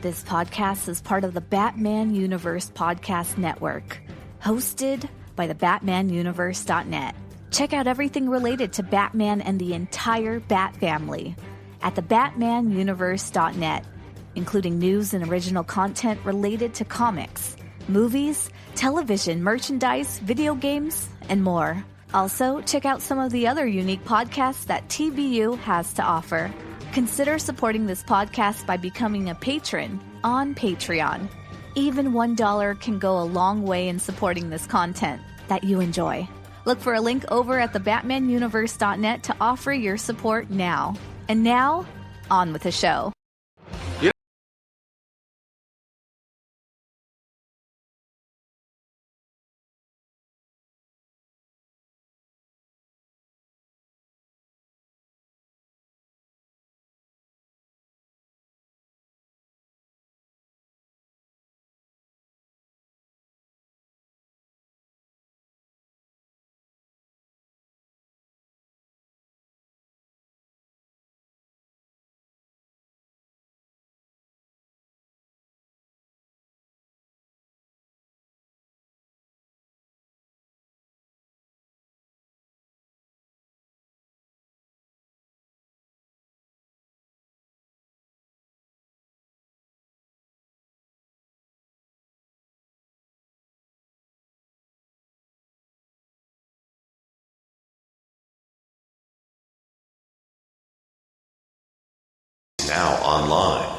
This podcast is part of the Batman Universe Podcast Network, hosted by the BatmanUniverse.net. Check out everything related to Batman and the entire Bat family at the BatmanUniverse.net, including news and original content related to comics, movies, television, merchandise, video games, and more. Also, check out some of the other unique podcasts that TBU has to offer. Consider supporting this podcast by becoming a patron on Patreon. Even $1 can go a long way in supporting this content that you enjoy. Look for a link over at the BatmanUniverse.net to offer your support now. And now, on with the show. Now online.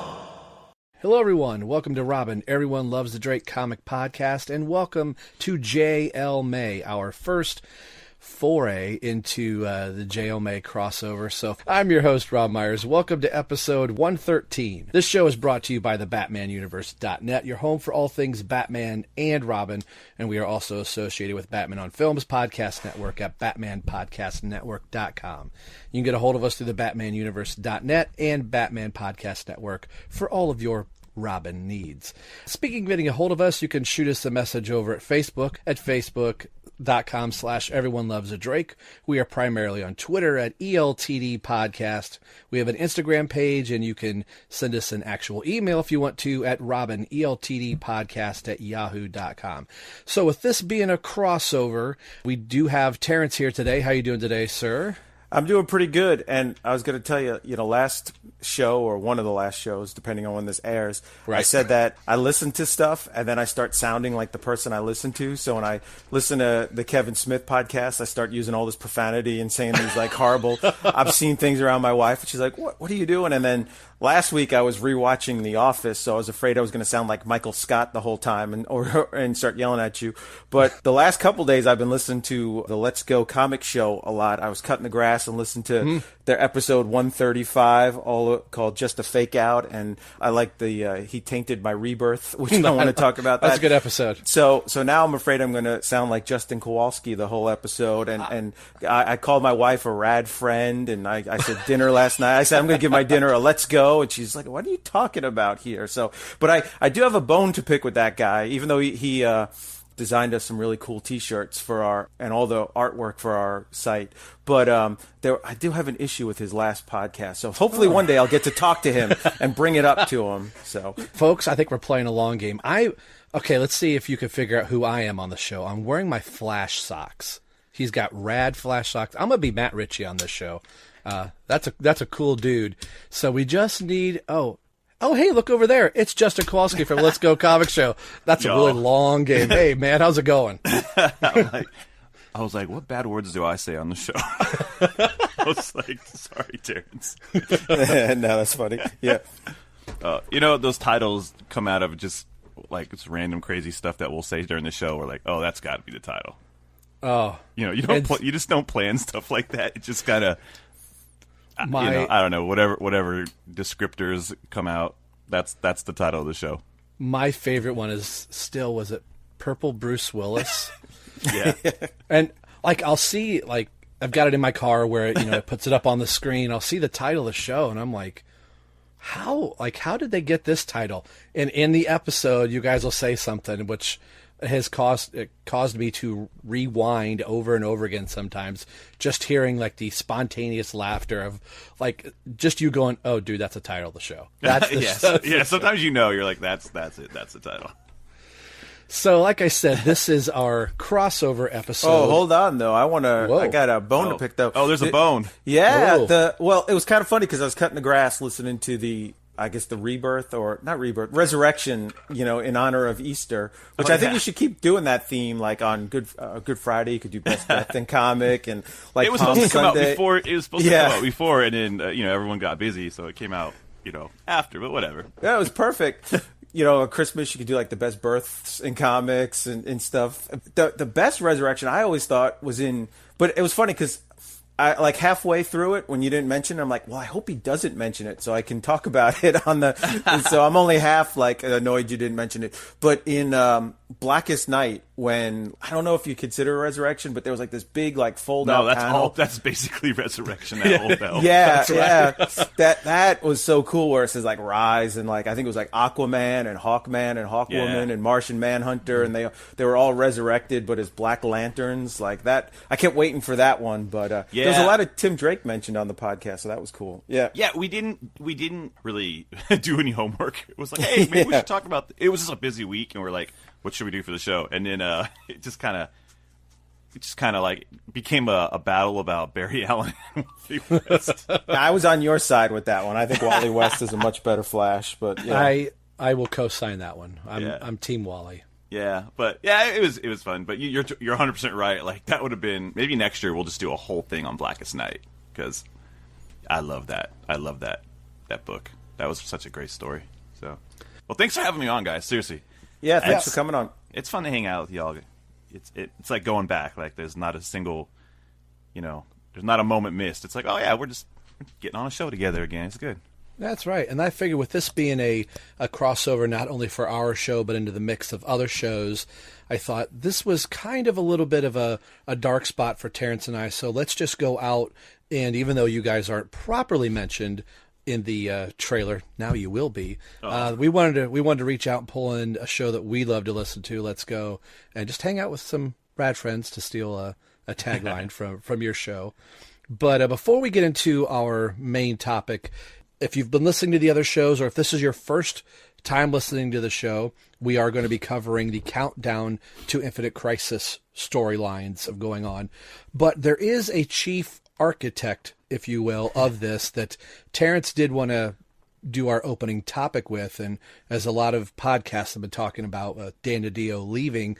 Hello, everyone. Welcome to Robin, Everyone Loves the Drake comic podcast, and welcome to JLMay, our first foray into the JLMay crossover. So I'm your host, Rob Myers. Welcome to episode 113. This show is brought to you by the BatmanUniverse.net, your home for all things Batman and Robin, and we are also associated with Batman on Films Podcast Network at BatmanPodcastNetwork.com. You can get a hold of us through the BatmanUniverse.net and Batman Podcast Network for all of your Robin needs. Speaking of getting a hold of us, you can shoot us a message over at Facebook at Facebook.com/EveryoneLovesADrake. We are primarily on Twitter at ELTD Podcast. We have an Instagram page, and you can send us an actual email if you want to at RobinELTDpodcast@yahoo.com. So with this being a crossover, we do have Terence here today. How you doing today, sir? I'm doing pretty good, and I was going to tell you, last show, or one of the last shows, depending on when this airs, right, I said that I listen to stuff, and then I start sounding like the person I listen to. So when I listen to the Kevin Smith podcast, I start using all this profanity and saying these, horrible, obscene things around my wife, and she's like, what are you doing? And then last week I was rewatching The Office, so I was afraid I was going to sound like Michael Scott the whole time and start yelling at you. But the last couple days I've been listening to the Let's Go comic show a lot. I was cutting the grass and listened to their episode 135, all called Just a Fake Out, and I like the He Tainted My Rebirth, which I want to talk about. That's a good episode. So now I'm afraid I'm going to sound like Justin Kowalski the whole episode, and I called my wife a rad friend, and I said dinner last night. I said I'm going to give my dinner a Let's Go, and she's like, what are you talking about here? So, but I do have a bone to pick with that guy, even though he designed us some really cool T-shirts and all the artwork for our site. But I do have an issue with his last podcast. So hopefully one day I'll get to talk to him and bring it up to him. So, folks, I think we're playing a long game. Okay, let's see if you can figure out who I am on the show. I'm wearing my Flash socks. He's got rad Flash socks. I'm gonna be Matt Ritchie on this show. That's a cool dude. So we just need Oh, hey, look over there. It's Justin Kowalski from Let's Go Comic Show. That's a really long game. Hey, man, how's it going? I was like, what bad words do I say on the show? I was like, sorry, Terrence. No, that's funny. Yeah. Those titles come out of just, it's random crazy stuff that we'll say during the show. We're like, oh, that's got to be the title. Oh. You just don't plan stuff like that. It just kind of... I don't know, whatever descriptors come out, that's the title of the show. My favorite one was it Purple Bruce Willis? Yeah. And I'll see, I've got it in my car where it puts it up on the screen. I'll see the title of the show and I'm like, how did they get this title? And in the episode, you guys will say something which has caused me to rewind over and over again sometimes, just hearing like the spontaneous laughter of like just you going, "Oh, dude, that's the title of the show." That's the Sometimes you're like, that's it. That's the title. So, like I said, this is our crossover episode. Oh, hold on though. I got a bone to pick though. Oh, there's a bone. Yeah. Well, it was kind of funny because I was cutting the grass listening to the resurrection, in honor of Easter, which I think we should keep doing that theme, like on Good Friday. You could do Best Death in Comic, and like it was Palm supposed to come out Sunday. before. It was supposed to come out before, and then everyone got busy, so it came out after. But whatever. Yeah, it was perfect. At Christmas you could do like the best births in comics and stuff. The best resurrection I always thought was in, but it was funny because I like halfway through it when you didn't mention it, I'm like, well, I hope he doesn't mention it so I can talk about it on the. And so I'm only half like annoyed you didn't mention it. But in Blackest Night, when I don't know if you consider a resurrection, but there was like this big like fold out panel. That's basically resurrection. That whole yeah, that was so cool. Where it says like Rise, and like I think it was like Aquaman and Hawkman and Hawkwoman and Martian Manhunter, and they were all resurrected, but as Black Lanterns, like that. I kept waiting for that one, but there was a lot of Tim Drake mentioned on the podcast, so that was cool. Yeah, we didn't really do any homework. It was like, hey, maybe we should talk about. It was just a busy week, and we're like, what should we do for the show? And then it just kind of like became a battle about Barry Allen and Wally West. I was on your side with that one. I think Wally West is a much better Flash, but yeah. I will co-sign that one. I'm Team Wally. Yeah, but it was fun. But you're 100% right. Like that would have been maybe next year we'll just do a whole thing on Blackest Night because I love that. I love that book. That was such a great story. So, well, thanks for having me on, guys. Seriously. Yeah, thanks for coming on. It's fun to hang out with y'all. It's like going back. Like there's not a single, there's not a moment missed. It's like, oh yeah, we're just getting on a show together again. It's good. That's right. And I figure with this being a crossover not only for our show but into the mix of other shows, I thought this was kind of a little bit of a dark spot for Terrence and I. So let's just go out, and even though you guys aren't properly mentioned in the trailer, now you will be. We wanted to reach out and pull in a show that we love to listen to. Let's go and just hang out with some rad friends, to steal a tagline from your show. But before we get into our main topic, if you've been listening to the other shows, or if this is your first time listening to the show, we are going to be covering the Countdown to Infinite Crisis storylines of going on. But there is a chief architect, if you will, of this that Terrence did want to do our opening topic with. And as a lot of podcasts have been talking about Dan Dido leaving,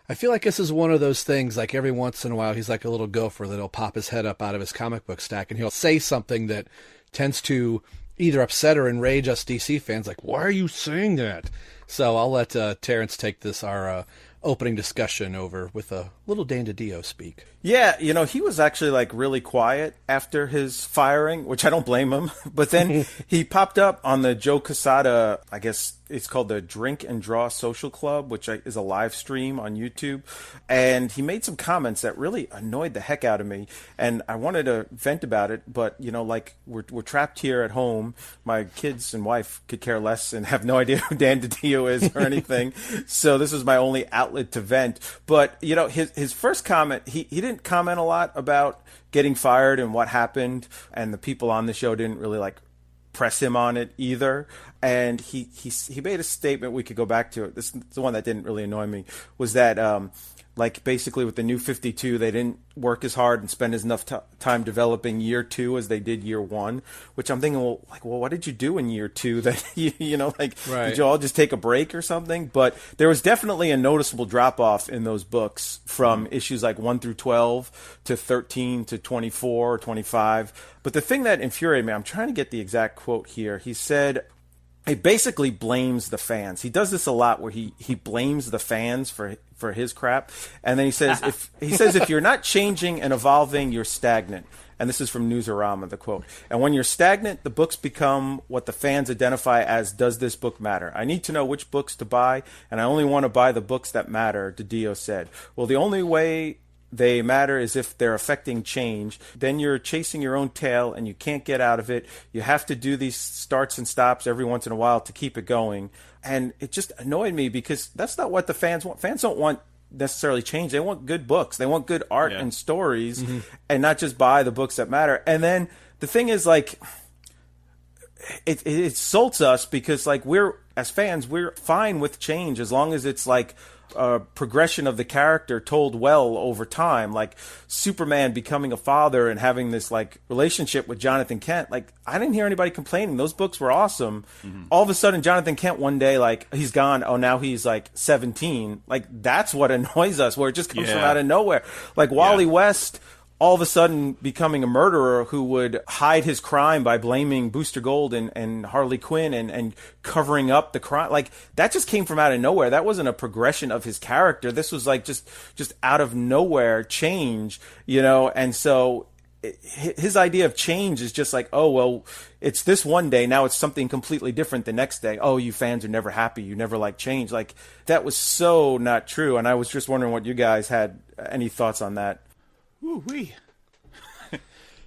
I feel like this is one of those things, like every once in a while, he's like a little gopher that'll pop his head up out of his comic book stack and he'll say something that tends to either upset or enrage us DC fans. Like, why are you saying that? So I'll let Terrence take this, our opening discussion, over with a little Dan Dido speak. Yeah, he was actually like really quiet after his firing, which I don't blame him. But then he popped up on the Joe Quesada, I guess it's called the Drink and Draw Social Club, which is a live stream on YouTube. And he made some comments that really annoyed the heck out of me. And I wanted to vent about it, but like we're trapped here at home. My kids and wife could care less and have no idea who Dan Dido is or anything. So this was my only outlet to vent. But his first comment, he didn't comment a lot about getting fired and what happened, and the people on the show didn't really like press him on it either. And he made a statement, we could go back to it. This is the one that didn't really annoy me, was that like basically with the New 52, they didn't work as hard and spend as enough time developing year 2 as they did year 1, which I'm thinking, well, what did you do in year 2 that, right. Did you all just take a break or something? But there was definitely a noticeable drop off in those books from issues like 1 through 12 to 13 to 24 or 25. But the thing that infuriated me, I'm trying to get the exact quote here. He said, he basically blames the fans. He does this a lot where he blames the fans for his crap. And then he says, if you're not changing and evolving, you're stagnant. And this is from Newsarama, the quote. And when you're stagnant, the books become what the fans identify as, does this book matter? I need to know which books to buy, and I only want to buy the books that matter, Dido said. Well, the only way they matter as if they're affecting change. Then you're chasing your own tail and you can't get out of it. You have to do these starts and stops every once in a while to keep it going. And it just annoyed me because that's not what the fans want. Fans don't want necessarily change. They want good books. They want good art and stories, and not just buy the books that matter. And then the thing is, like, it insults us because, like, we're, as fans, we're fine with change as long as it's like a progression of the character told well over time, like Superman becoming a father and having this like relationship with Jonathan Kent. Like, I didn't hear anybody complaining. Those books were awesome. All of a sudden, Jonathan Kent one day, like, he's gone. Oh, now he's like 17. Like, that's what annoys us, where it just comes from out of nowhere. Like Wally West all of a sudden becoming a murderer who would hide his crime by blaming Booster Gold and Harley Quinn and covering up the crime. Like, that just came from out of nowhere. That wasn't a progression of his character. This was like just out of nowhere change, you know? And so his idea of change is just like, oh, well, it's this one day. Now it's something completely different the next day. Oh, you fans are never happy. You never like change. Like, that was so not true. And I was just wondering what you guys had any thoughts on that. Woo-wee.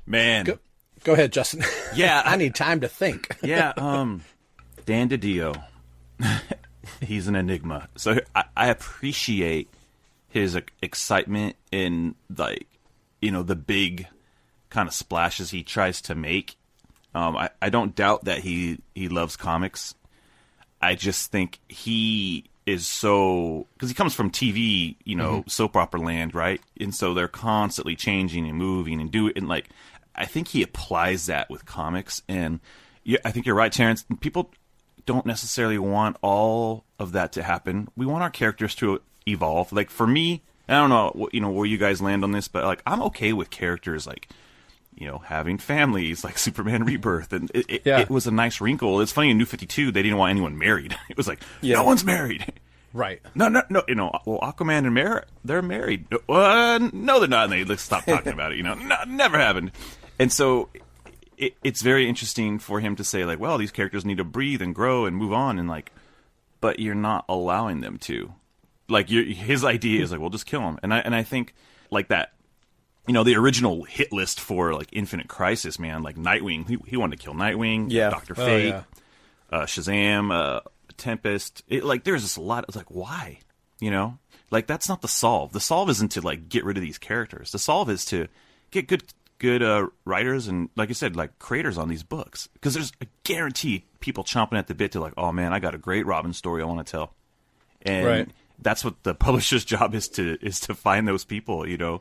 Man. Go ahead, Justin. Yeah. I need time to think. Yeah. Dan Dido. He's an enigma. So I appreciate his excitement in, like, you know, the big kind of splashes he tries to make. I don't doubt that he loves comics. I just think he is so, because he comes from TV, you know, soap opera land, right? And so they're constantly changing and moving and doing, and like, I think he applies that with comics. And yeah, I think you're right, Terrence. People don't necessarily want all of that to happen. We want our characters to evolve. Like, for me, I don't know, you know, where you guys land on this, but like, I'm okay with characters like, you know, having families, like Superman Rebirth, and it was a nice wrinkle. It's funny, in New 52, they didn't want anyone married. It was like, no one's married. Right. No, you know, well, Aquaman and Mara, they're married. No, they're not, and they stop talking about it, you know. No, never happened. And so it's very interesting for him to say, like, well, these characters need to breathe and grow and move on, and like, but you're not allowing them to. Like, his idea is like, well, just kill them. And I think, like, that, you know, the original hit list for, like, Infinite Crisis, man, like Nightwing, he wanted to kill Nightwing, Dr. Fate, Shazam, Tempest. Like, there's just a lot. It's like, why? You know? Like, that's not the solve. The solve isn't to, like, get rid of these characters. The solve is to get good writers and, like you said, like, creators on these books. Because there's a guaranteed people chomping at the bit to, like, oh, man, I got a great Robin story I want to tell. And that's what the publisher's job is to find those people, you know?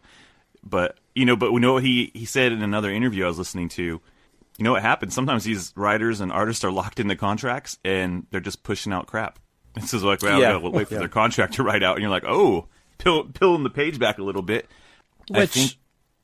But we know he said in another interview I was listening to, you know what happens? Sometimes these writers and artists are locked into contracts and they're just pushing out crap. It's just like, well, we'll wait for their contract to write out, and you're like, oh, pulling the page back a little bit. Which, I think,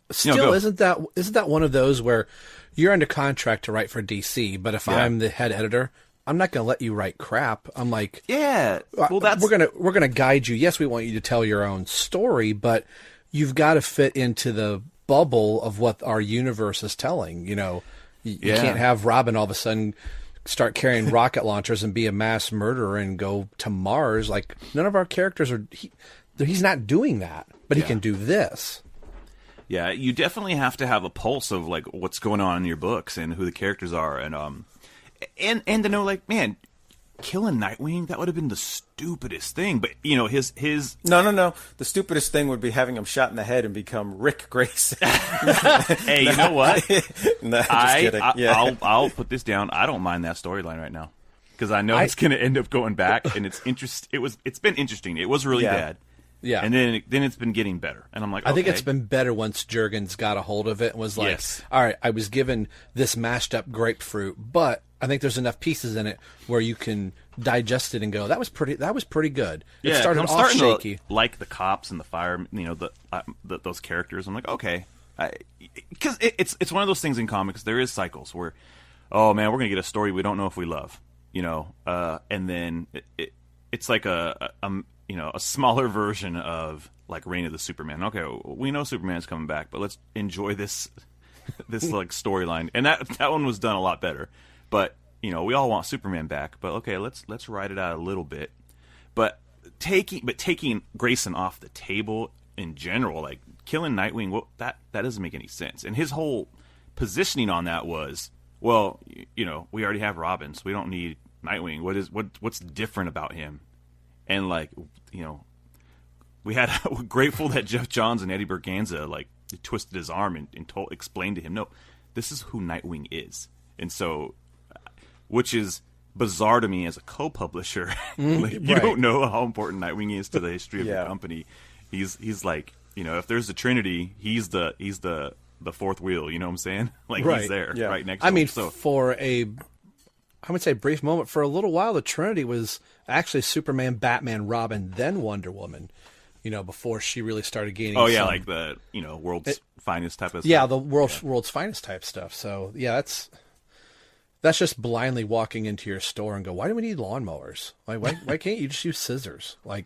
still, isn't that one of those where you're under contract to write for DC, but if I'm the head editor, I'm not going to let you write crap. I'm like, well, we're gonna guide you. Yes, we want you to tell your own story, but you've got to fit into the bubble of what our universe is telling. You know, you can't have Robin all of a sudden start carrying rocket launchers and be a mass murderer and go to Mars. Like, none of our characters are. He's not doing that, but he can do this. Yeah, you definitely have to have a pulse of, like, what's going on in your books and who the characters are, and to know, like, man, killing Nightwing, that would have been the stupidest thing. But, you know, his No. The stupidest thing would be having him shot in the head and become Rick Grayson. Hey, you know what? No, just kidding. I'll put this down. I don't mind that storyline right now, because I know it's going to end up going back, and it's been interesting. It was really bad. Yeah, and then it's been getting better, and I'm like, okay. I think it's been better once Jurgens got a hold of it and was like, all right, I was given this mashed up grapefruit, but I think there's enough pieces in it where you can digest it and go, that was pretty good. It started off shaky, to like the cops and the fire, you know, those characters. I'm like, okay, because it's one of those things in comics. There is cycles where, oh man, we're gonna get a story we don't know if we love, you know, and then it's like a smaller version of, like, Reign of the Superman. Okay, we know Superman's coming back, but let's enjoy this like storyline. And that one was done a lot better. But, you know, we all want Superman back. But okay, let's write it out a little bit. But taking Grayson off the table in general, like killing Nightwing, well, that doesn't make any sense. And his whole positioning on that was, well, you know, we already have Robin, so we don't need Nightwing. What's different about him? And like, you know, we're grateful that Jeff Johns and Eddie Berganza like twisted his arm and explained to him, no, this is who Nightwing is. And so, which is bizarre to me as a co-publisher. Like, if you don't know how important Nightwing is to the history of your company, he's like, you know, if there's a Trinity, he's the fourth wheel. You know what I'm saying? Like he's there right next to him. I mean, so, for I would say brief moment, for a little while, the Trinity was actually Superman, Batman, Robin, then Wonder Woman. You know, before she really started gaining. Oh yeah, like the world's finest type of stuff. Yeah, the world's finest type stuff. So yeah, that's just blindly walking into your store and go, why do we need lawnmowers? Like why can't you just use scissors? Like,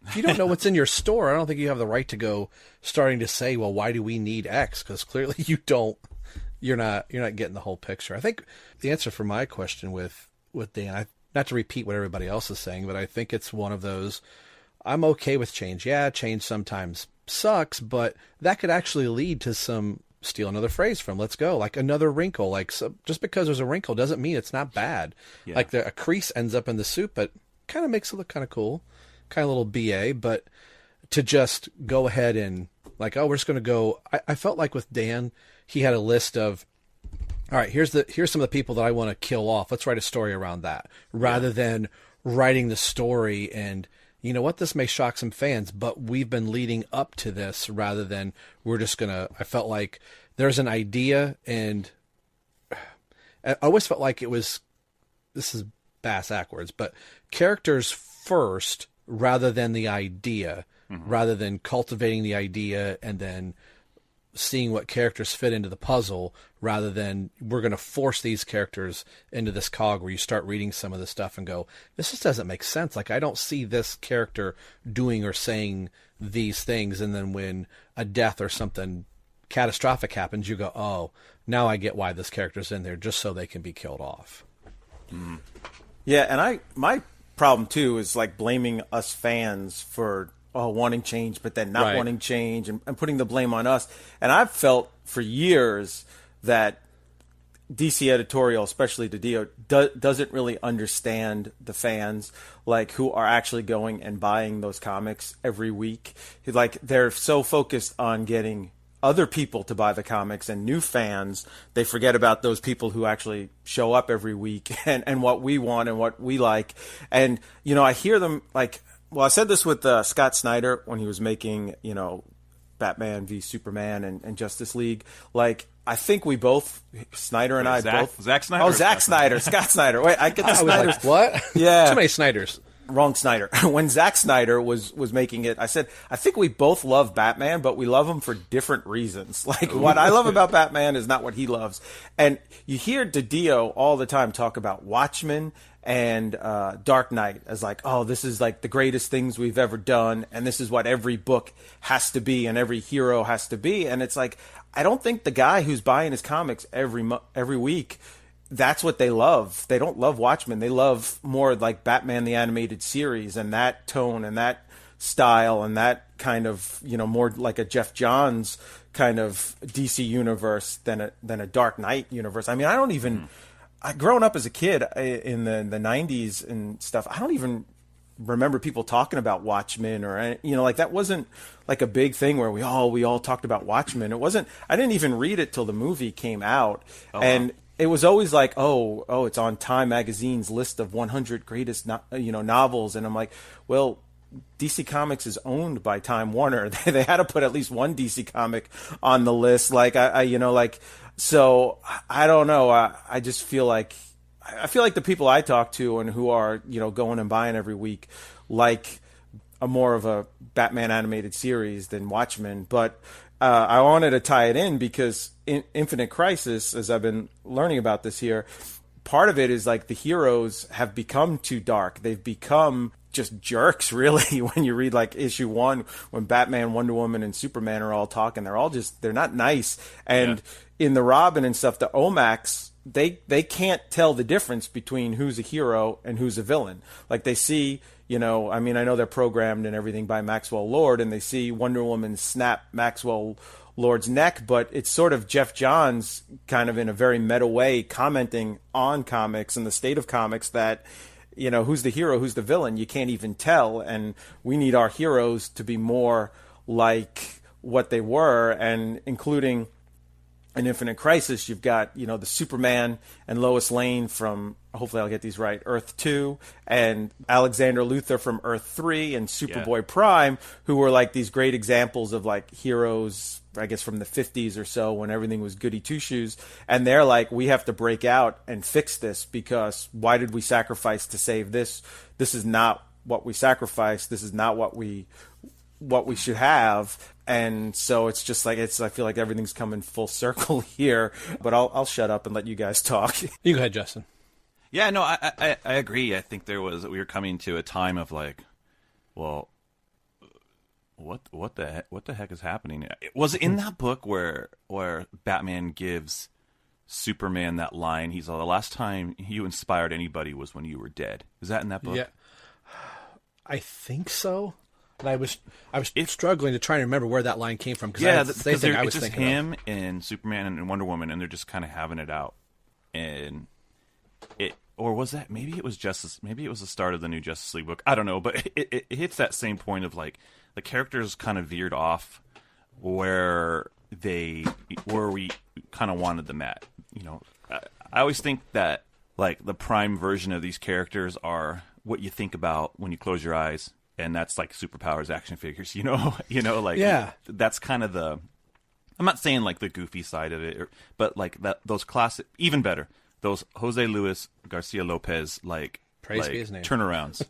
if you don't know what's in your store, I don't think you have the right to go starting to say, well, why do we need X? Because clearly you don't. You're not getting the whole picture. I think the answer for my question with Dan, not to repeat what everybody else is saying, but I think it's one of those. I'm okay with change. Yeah, change sometimes sucks, but that could actually lead to some, steal another phrase from Let's Go, like another wrinkle. Like, so just because there's a wrinkle doesn't mean it's not bad. Yeah. Like a crease ends up in the soup, but kind of makes it look kind of cool, kind of a little BA. But to just go ahead and like, oh, we're just going to go. I felt like with Dan, he had a list of, all right, here's some of the people that I want to kill off. Let's write a story around that, rather than writing the story and, you know what, this may shock some fans, but we've been leading up to this, rather than we're just going to, I felt like there's an idea, and I always felt like it was, this is bass backwards, but characters first rather than the idea, rather than cultivating the idea and then seeing what characters fit into the puzzle, rather than we're going to force these characters into this cog where you start reading some of the stuff and go, this just doesn't make sense. Like, I don't see this character doing or saying these things. And then when a death or something catastrophic happens, you go, oh, now I get why this character's in there, just so they can be killed off. Yeah. And my problem too is like blaming us fans for wanting change, but then not wanting change and putting the blame on us. And I've felt for years that DC editorial, especially Dido, doesn't really understand the fans, like, who are actually going and buying those comics every week. Like, they're so focused on getting other people to buy the comics and new fans, they forget about those people who actually show up every week and what we want and what we like. And, you know, I hear them like, well, I said this with Scott Snyder when he was making, you know, Batman v Superman and Justice League. Like, I think we both, Snyder and I both. Zack Snyder? Oh, Zack Snyder. Scott Snyder. Wait, I get the Snyders. Like, what? Yeah. Too many Snyders. Wrong Snyder. When Zack Snyder was making it, I said, I think we both love Batman, but we love him for different reasons. Like, what I love about Batman is not what he loves. And you hear Dido all the time talk about Watchmen and Dark Knight as like, oh, this is like the greatest things we've ever done, and this is what every book has to be and every hero has to be. And it's like, I don't think the guy who's buying his comics every week, that's what they love. They don't love Watchmen. They love more like Batman the Animated Series and that tone and that style and that kind of, you know, more like a Jeff Johns kind of DC universe than a Dark Knight universe. I mean, I don't even... growing up as a kid in the 90s and stuff, I don't even remember people talking about Watchmen or, you know, like that wasn't like a big thing where we all talked about Watchmen. It wasn't, I didn't even read it till the movie came out. And it was always like, oh, it's on Time Magazine's list of 100 greatest, novels. And I'm like, well, DC Comics is owned by Time Warner. They had to put at least one DC comic on the list. Like, so I don't know. I just feel like the people I talk to and who are, you know, going and buying every week, like a more of a Batman animated series than Watchmen. But I wanted to tie it in because in Infinite Crisis, as I've been learning about this here, part of it is like the heroes have become too dark. They've become just jerks, really. When you read like issue 1, when Batman, Wonder Woman, and Superman are all talking, they're not nice. And in the Robin and stuff, the O.M.A.C they can't tell the difference between who's a hero and who's a villain. Like they see, I know they're programmed and everything by Maxwell Lord, and they see Wonder Woman snap Maxwell Lord's neck, but it's sort of Jeff Johns kind of in a very meta way commenting on comics and the state of comics that, who's the hero, who's the villain, you can't even tell, and we need our heroes to be more like what they were, and including in Infinite Crisis, you've got, the Superman and Lois Lane from, hopefully I'll get these right, Earth 2, and Alexander Luthor from Earth 3, and Superboy Prime, who were like these great examples of like heroes, I guess from the 50s or so, when everything was goody two-shoes. And they're like, we have to break out and fix this, because why did we sacrifice to save this? This is not what we sacrificed. This is not what we should have. And so it's just like, I feel like everything's coming full circle here, but I'll shut up and let you guys talk. You go ahead, Justin. Yeah, no, I agree. I think we were coming to a time of like, well, what the heck is happening? Was it in that book where Batman gives Superman that line? He's like, the last time you inspired anybody was when you were dead. Is that in that book? Yeah, I think so. And I was struggling to try and remember where that line came from, because it's just him and Superman and Wonder Woman, and they're just kind of having it out. And or was that, maybe it was the start of the new Justice League book. I don't know, but it hits that same point of like the characters kind of veered off where we kind of wanted them at. I always think that like the prime version of these characters are what you think about when you close your eyes. And that's like superpowers action figures, that's kind of I'm not saying like the goofy side of it, but like those classic, even better, those Jose Luis Garcia Lopez, praise be his name, turnarounds,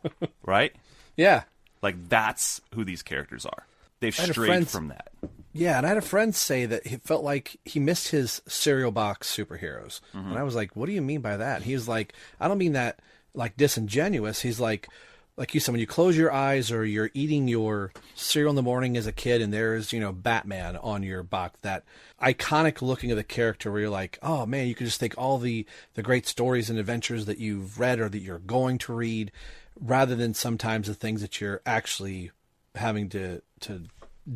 right? Yeah. Like that's who these characters are. They've strayed from that. Yeah, and I had a friend say that he felt like he missed his cereal box superheroes. Mm-hmm. And I was like, what do you mean by that? He was like, I don't mean that like disingenuous. He's like you said, when you close your eyes or you're eating your cereal in the morning as a kid and there's, Batman on your box, that iconic looking of the character where you're like, oh man, you can just take all the great stories and adventures that you've read or that you're going to read, rather than sometimes the things that you're actually having to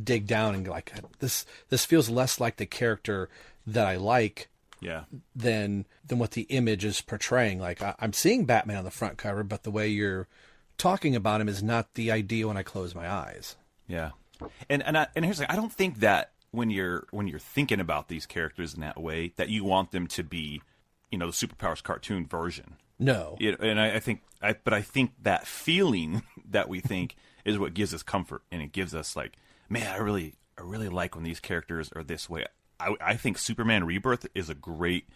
dig down and go like, this feels less like the character that I like. Yeah. Than what the image is portraying. Like I'm seeing Batman on the front cover, but the way you're talking about him is not the idea when I close my eyes. Yeah. And here's the thing, I don't think that when you're thinking about these characters in that way that you want them to be, the superpowers cartoon version. No. And I think that feeling that we think is what gives us comfort, and it gives us like, man, I really like when these characters are this way. I think Superman Rebirth is a great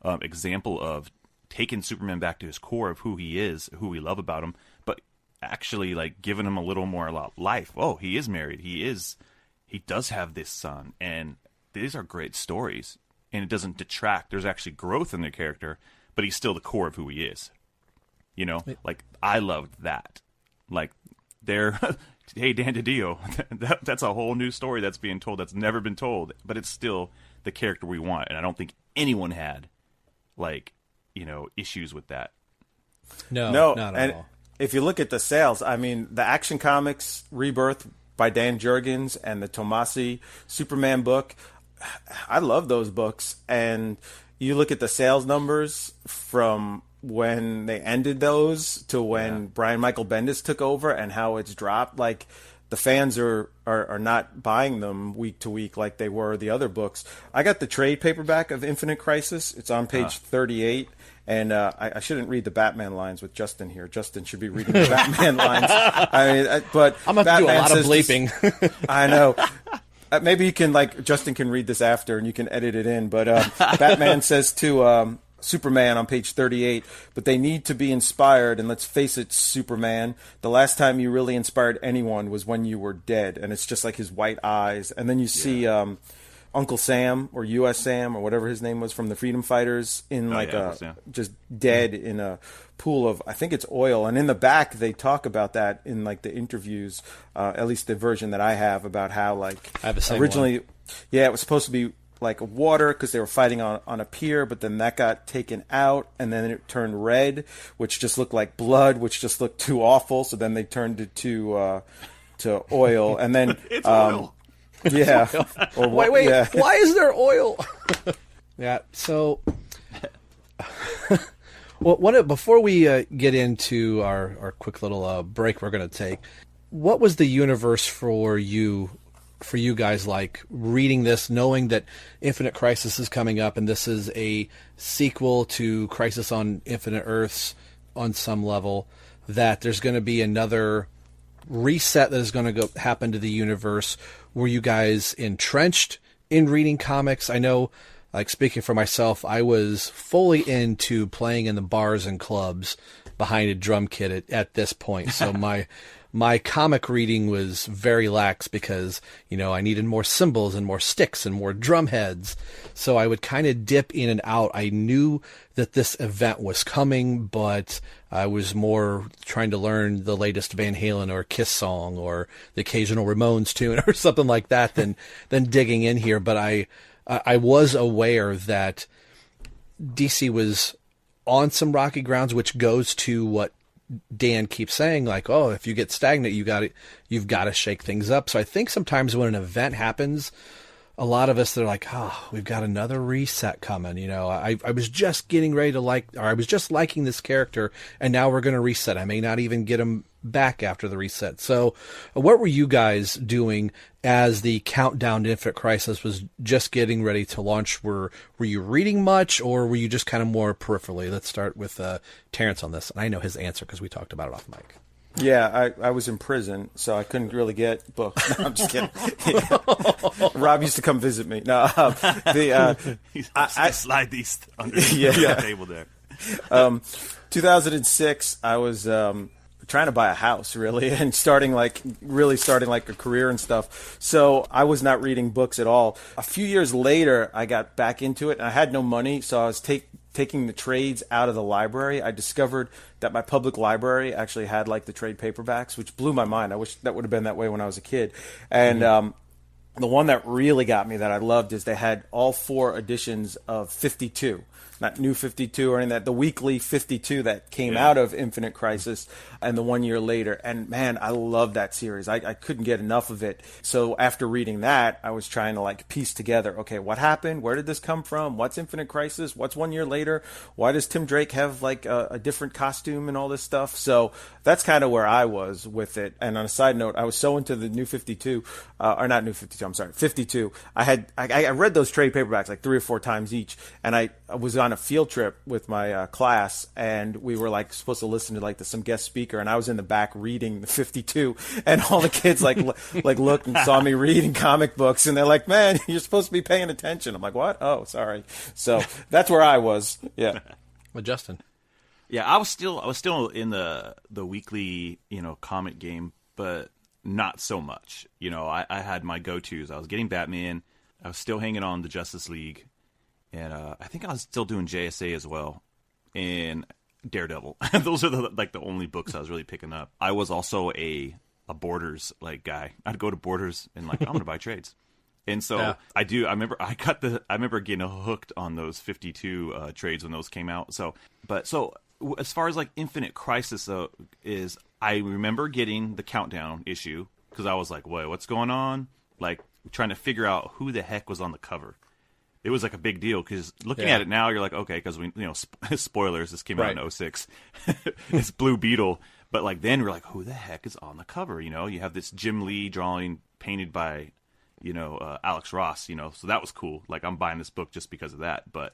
example of taking Superman back to his core of who he is, who we love about him, but actually like giving him a little more life. Oh, he is married. He does have this son, and these are great stories, and it doesn't detract. There's actually growth in the character, but he's still the core of who he is. Like I loved that. Like hey, Dan Dido, that's a whole new story that's being told that's never been told, but it's still the character we want, and I don't think anyone had issues with that. No, not at all. If you look at the sales, I mean, the Action Comics Rebirth by Dan Jurgens and the O.M.A.C Superman book, I love those books. And you look at the sales numbers from when they ended those to when Brian Michael Bendis took over and how it's dropped. Like, the fans are not buying them week to week like they were the other books. I got the trade paperback of Infinite Crisis. It's on page 38. And I shouldn't read the Batman lines with Justin here. Justin should be reading the Batman lines. But I'm going to do a lot of bleeping. I know. Maybe you can, Justin can read this after and you can edit it in. But Batman says to Superman on page 38, but they need to be inspired. And let's face it, Superman, the last time you really inspired anyone was when you were dead. And it's just like his white eyes. And then you see Uncle Sam or U.S. Sam or whatever his name was from the Freedom Fighters in just dead in a pool of, I think it's oil. And in the back, they talk about that in the interviews, at least the version that I have, about how I have the same originally, one. Yeah, it was supposed to be like water because they were fighting on a pier, but then that got taken out, and then it turned red, which just looked like blood, which just looked too awful. So then they turned it to oil, and then It's oil. Yeah. Or Wait, yeah. why is there oil? Yeah, so well, before we get into our quick little break we're going to take, what was the universe for you guys like reading this, knowing that Infinite Crisis is coming up and this is a sequel to Crisis on Infinite Earths on some level, that there's going to be another reset that is going to happen to the universe? Were you guys entrenched in reading comics? I know, like, speaking for myself, I was fully into playing in the bars and clubs behind a drum kit at this point. So my comic reading was very lax because, I needed more symbols and more sticks and more drum heads. So I would kind of dip in and out. I knew that this event was coming, but I was more trying to learn the latest Van Halen or Kiss song or the occasional Ramones tune or something like that than digging in here. But I was aware that DC was on some rocky grounds, which goes to what Dan keeps saying, like, oh, if you get stagnant, you've got to shake things up. So I think sometimes when an event happens, a lot of us, they're like, oh, we've got another reset coming. I was just getting ready to I was just liking this character, and now we're going to reset. I may not even get him back after the reset. So what were you guys doing as the countdown to Infinite Crisis was just getting ready to launch? Were you reading much, or were you just kind of more peripherally? Let's start with Terrence on this. And I know his answer because we talked about it off mic. Yeah, I was in prison, so I couldn't really get books. No, I'm just kidding. Rob used to come visit me. No, I slide these under the table there. 2006, I was trying to buy a house, really, and starting like a career and stuff. So I was not reading books at all. A few years later, I got back into it, and I had no money, so I was taking the trades out of the library. I discovered that my public library actually had like the trade paperbacks, which blew my mind. I wish that would have been that way when I was a kid. And the one that really got me that I loved is they had all 4 editions of 52. Not New 52 or anything, that the weekly 52 that came out of Infinite Crisis and the 1 year later. And man, I love that series. I couldn't get enough of it. So after reading that, I was trying to like piece together, okay, what happened? Where did this come from? What's Infinite Crisis? What's 1 year later? Why does Tim Drake have like a different costume and all this stuff? So that's kind of where I was with it. And on a side note, I was so into the New 52, or not New 52, I'm sorry, 52. I read those trade paperbacks like 3 or 4 times each. And I was on a field trip with my class, and we were like supposed to listen to like some guest speaker, and I was in the back reading the 52, and all the kids like looked and saw me reading comic books, and they're like, man, you're supposed to be paying attention. I'm like, what? Oh, sorry. So that's where I was. Yeah. Well, Justin. Yeah, I was still in the weekly, comic game, but not so much. I had my go-tos. I was getting Batman. I was still hanging on the Justice League. And I think I was still doing JSA as well, and Daredevil. Those are the only books I was really picking up. I was also a Borders guy. I'd go to Borders and I'm gonna buy trades, and so I do. I remember getting hooked on those 52 trades when those came out. So as far as Infinite Crisis though, is I remember getting the countdown issue because I was like, what's going on? Trying to figure out who the heck was on the cover. It was a big deal because looking at it now, you're like, okay, because we, spoilers, this came out in 06. It's Blue Beetle. But then we're like, who the heck is on the cover? You have this Jim Lee drawing painted by, Alex Ross, so that was cool. I'm buying this book just because of that. But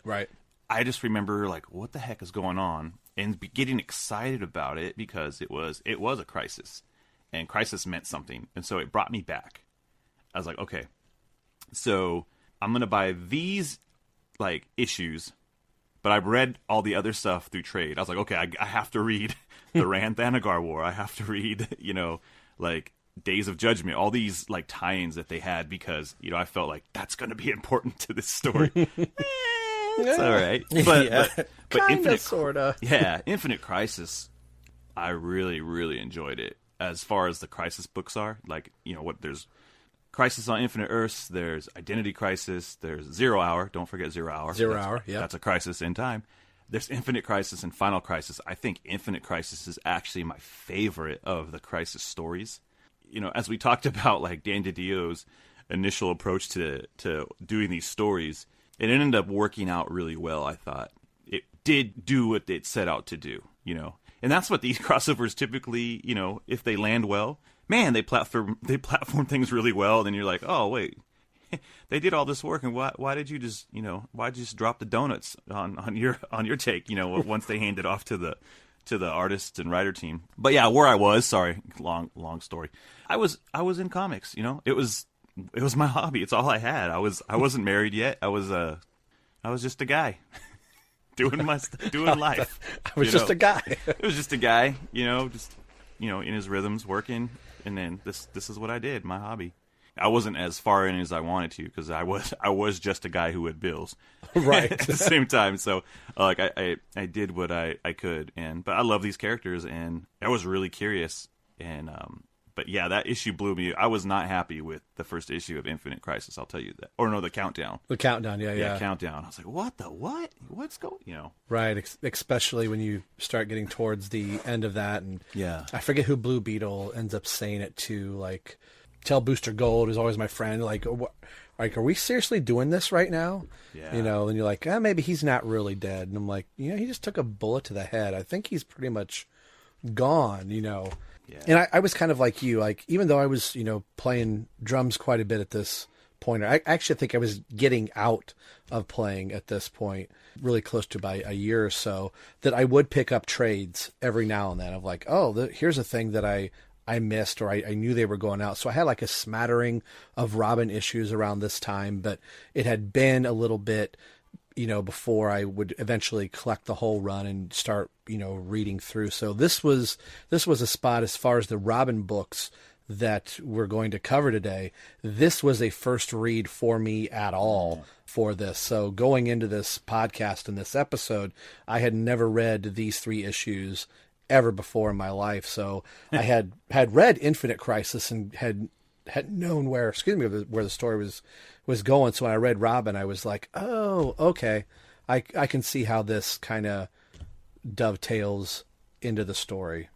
I just remember what the heck is going on and getting excited about it because it was a crisis and crisis meant something. And so it brought me back. I was like, okay, so I'm going to buy these issues, but I've read all the other stuff through trade. I was like, okay, I have to read the Rand Thanagar War. I have to read, Days of Judgment, all these tie-ins that they had because, I felt like that's going to be important to this story. It's all right. But Kinda, sorta. Yeah, Infinite Crisis, I really, really enjoyed it. As far as the Crisis books are, there's Crisis on Infinite Earths, there's Identity Crisis, there's 0 Hour. Don't forget 0 Hour. That's a crisis in time. There's Infinite Crisis and Final Crisis. I think Infinite Crisis is actually my favorite of the Crisis stories. You know, as we talked about, like, Dan Dido's initial approach to doing these stories, it ended up working out really well, I thought. It did do what it set out to do, you know. And that's what these crossovers typically, you know, if they land well, man, they platform things really well. Then you're like, oh, wait. They did all this work, and why did you just drop the donuts on your take, you know, once they hand it off to the artists and writer team. But yeah, where I was, sorry, long story. I was in comics, you know. It was my hobby. It's all I had. I wasn't married yet. I was just a guy doing life. I was just a guy. It was just a guy, you know, in his rhythms, working, and then this is what I did, my hobby. I wasn't as far in as I wanted to, because I was just a guy who had bills, right? At the same time, so like I did what I could, but I love these characters, and I was really curious, and but yeah, that issue blew me. I was not happy with the first issue of Infinite Crisis. I'll tell you that, or no, the Countdown. The Countdown, yeah, Countdown. I was like, what's going, you know? Right, especially when you start getting towards the end of that, and yeah, I forget who Blue Beetle ends up saying it to, like, tell Booster Gold is always my friend. Like, are we seriously doing this right now? Yeah. You know, and you're like, maybe he's not really dead. And I'm like, you know, he just took a bullet to the head. I think he's pretty much gone, you know. Yeah. And I was kind of like you, like, even though I was, you know, playing drums quite a bit at this point, I actually think I was getting out of playing at this point, really close to by a year or so, that I would pick up trades every now and then of like, here's a thing that I missed, or I knew they were going out. So I had like a smattering of Robin issues around this time, but it had been a little bit, you know, before I would eventually collect the whole run and start, you know, reading through. So this was a spot, as far as the Robin books that we're going to cover today. This was a first read for me at all for this. So going into this podcast and this episode, I had never read these 3 issues ever before in my life. So I had read Infinite Crisis and had known where the story was going. So when I read Robin, I was like, oh, okay, I can see how this kind of dovetails into the story.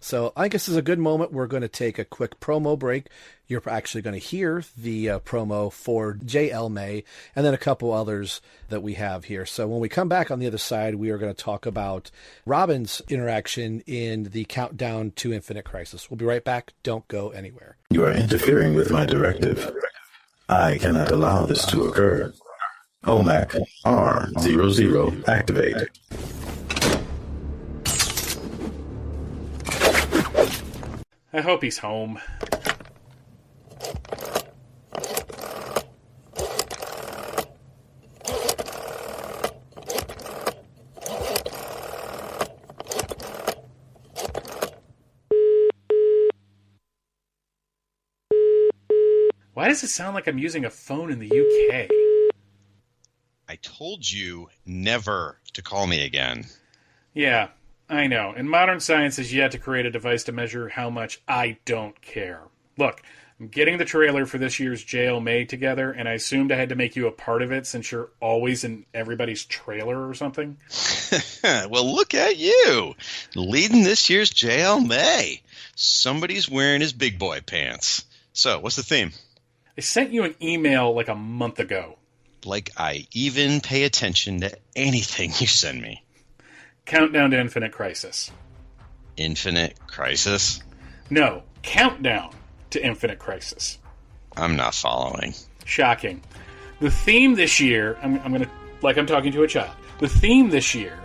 So I guess this is a good moment. We're going to take a quick promo break. You're actually going to hear the promo for JLMay and then a couple others that we have here. So when we come back on the other side, we are going to talk about Robin's interaction in the Countdown to Infinite Crisis. We'll be right back. Don't go anywhere. You are interfering with my directive. I cannot allow this to occur. O.M.A.C R00 activate. I hope he's home. Why does it sound like I'm using a phone in the UK? I told you never to call me again. Yeah, I know. And modern science has yet to create a device to measure how much I don't care. Look, I'm getting the trailer for this year's JLMay together, and I assumed I had to make you a part of it since you're always in everybody's trailer or something. Well, look at you, leading this year's JLMay. Somebody's wearing his big boy pants. So, what's the theme? I sent you an email like a month ago. Like I even pay attention to anything you send me. Countdown to Infinite Crisis. Infinite Crisis? No, Countdown to Infinite Crisis. I'm not following. Shocking. The theme this year, I'm going to, like I'm talking to a child. The theme this year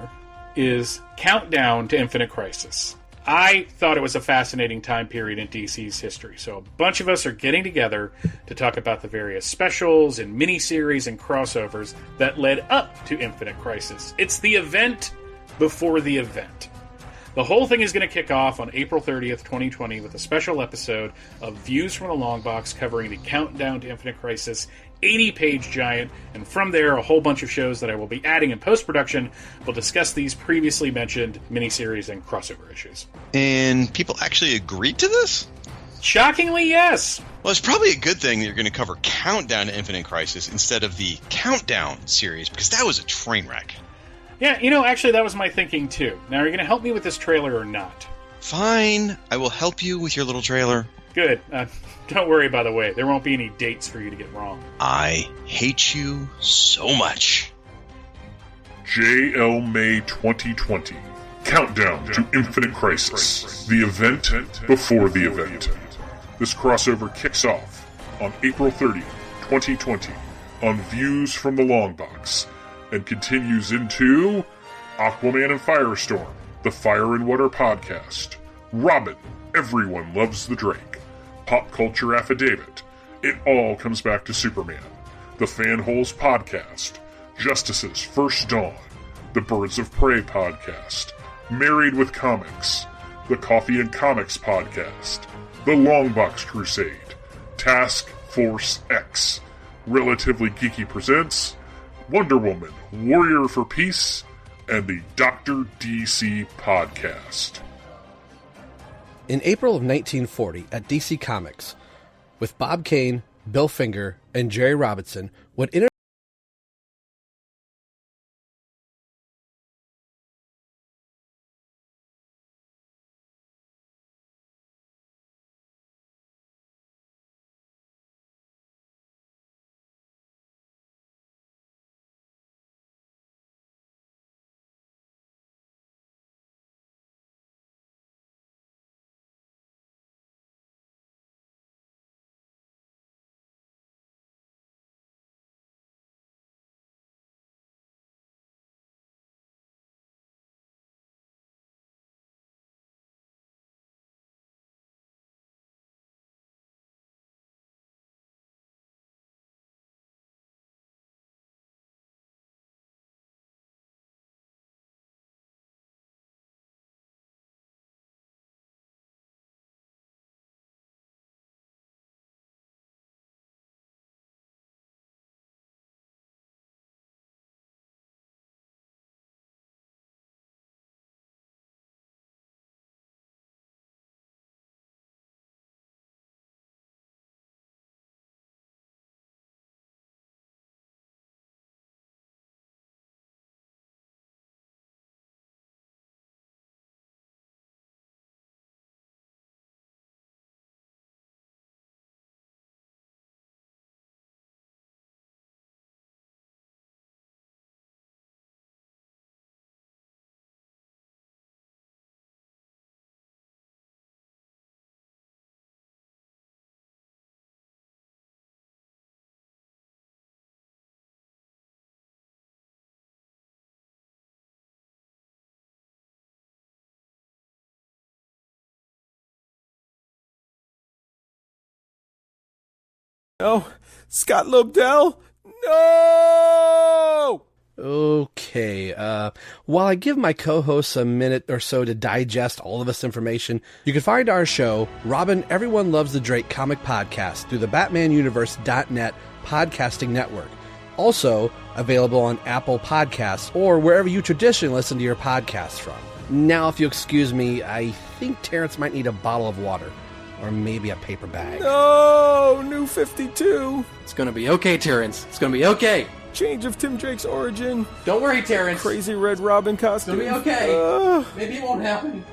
is Countdown to Infinite Crisis. I thought it was a fascinating time period in DC's history, so a bunch of us are getting together to talk about the various specials and miniseries and crossovers that led up to Infinite Crisis. It's the event before the event. The whole thing is going to kick off on April 30th, 2020 with a special episode of Views from the Long Box covering the Countdown to Infinite Crisis 80-page giant, and from there a whole bunch of shows that I will be adding in post-production will discuss these previously mentioned miniseries and crossover issues. And people actually agreed to this? Shockingly, yes! Well, it's probably a good thing that you're going to cover Countdown to Infinite Crisis instead of the Countdown series, because that was a train wreck. Yeah, actually, that was my thinking, too. Now, are you going to help me with this trailer or not? Fine. I will help you with your little trailer. Good. Don't worry, by the way. There won't be any dates for you to get wrong. I hate you so much. JLMay 2020. Countdown to Infinite Crisis. The event before the event. This crossover kicks off on April 30th, 2020 on Views from the Long Box and continues into Aquaman and Firestorm, the Fire and Water podcast, Robin, Everyone Loves the Drake, Pop Culture Affidavit, It All Comes Back to Superman, the Fanholes podcast, Justice's First Dawn, the Birds of Prey podcast, Married with Comics, the Coffee and Comics podcast, the Longbox Crusade, Task Force X, Relatively Geeky Presents, Wonder Woman, Warrior for Peace, and the Dr. DC podcast. In April of 1940, at DC Comics, with Bob Kane, Bill Finger, and Jerry Robinson, would No, Scott Lobdell. No. Okay, while I give my co-hosts a minute or so to digest all of this information, you can find our show, Robin, Everyone Loves the Drake comic podcast, through the BatmanUniverse.net podcasting network. Also available on Apple Podcasts or wherever you traditionally listen to your podcasts from. Now, if you excuse me, I think Terrence might need a bottle of water. Or maybe a paper bag. No, New 52. It's gonna be okay, Terrence. It's gonna be okay. Change of Tim Drake's origin. Don't worry, Terrence. Crazy Red Robin costume. It's gonna be okay. Maybe it won't happen.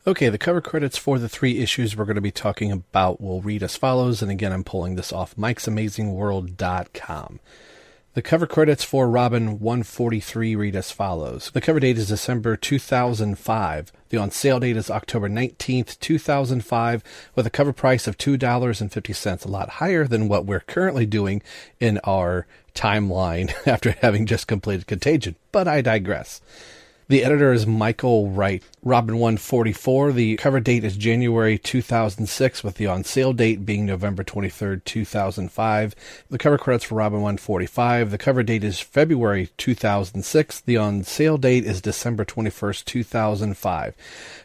Okay, the cover credits for the 3 issues we're going to be talking about will read as follows, and again, I'm pulling this off Mike'sAmazingWorld.com. The cover credits for Robin 143 read as follows. The cover date is December 2005. The on-sale date is October 19th, 2005, with a cover price of $2.50, a lot higher than what we're currently doing in our timeline after having just completed Contagion, but I digress. The editor is Michael Wright. Robin 144, the cover date is January 2006, with the on-sale date being November 23rd, 2005. The cover credits for Robin 145, the cover date is February 2006. The on-sale date is December 21st, 2005.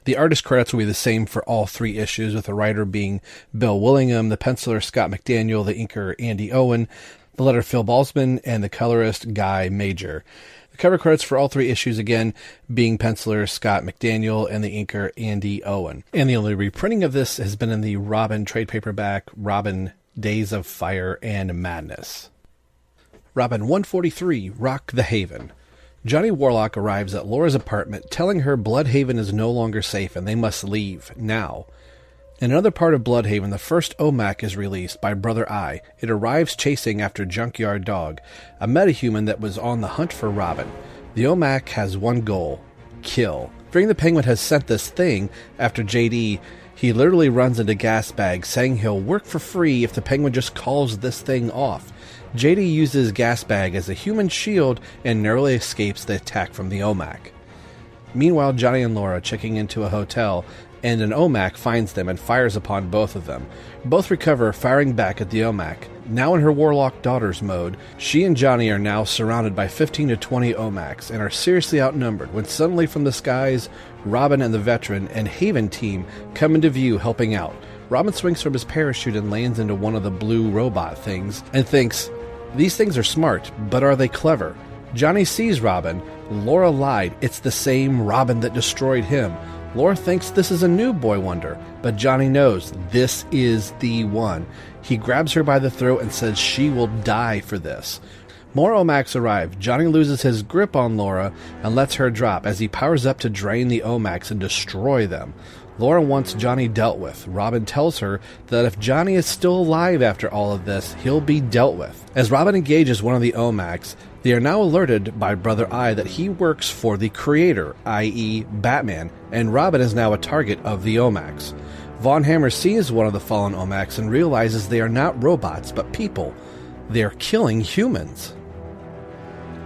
The artist credits will be the same for all 3 issues, with the writer being Bill Willingham, the penciler Scott McDaniel, the inker Andy Owen, the letterer Phil Balsman, and the colorist Guy Major. The cover credits for all 3 issues, again, being penciler Scott McDaniel and the inker Andy Owen. And the only reprinting of this has been in the Robin trade paperback, Robin Days of Fire and Madness. Robin 143, Rock the Haven. Johnny Warlock arrives at Laura's apartment, telling her Bloodhaven is no longer safe and they must leave, now. In another part of Bloodhaven, the first O.M.A.C is released by Brother Eye. It arrives chasing after Junkyard Dog, a metahuman that was on the hunt for Robin. The O.M.A.C has one goal: kill. Fearing the Penguin has sent this thing after JD, he literally runs into Gasbag, saying he'll work for free if the Penguin just calls this thing off. JD uses Gasbag as a human shield and narrowly escapes the attack from the O.M.A.C. Meanwhile, Johnny and Laura checking into a hotel, and an O.M.A.C finds them and fires upon both of them. Both recover, firing back at the O.M.A.C. Now in her Warlock Daughters mode, she and Johnny are now surrounded by 15 to 20 O.M.A.Cs and are seriously outnumbered when suddenly from the skies, Robin and the Veteran and Haven team come into view helping out. Robin swings from his parachute and lands into one of the blue robot things and thinks, these things are smart, but are they clever? Johnny sees Robin. Laura lied. It's the same Robin that destroyed him. Laura thinks this is a new Boy Wonder, but Johnny knows this is the one. He grabs her by the throat and says she will die for this. More O.M.A.Cs arrive. Johnny loses his grip on Laura and lets her drop as he powers up to drain the O.M.A.Cs and destroy them. Laura wants Johnny dealt with. Robin tells her that if Johnny is still alive after all of this, he'll be dealt with. As Robin engages one of the O.M.A.Cs, they are now alerted by Brother Eye that he works for the Creator, i.e. Batman, and Robin is now a target of the O.M.A.Cs. Von Hammer sees one of the fallen O.M.A.Cs and realizes they are not robots, but people. They are killing humans.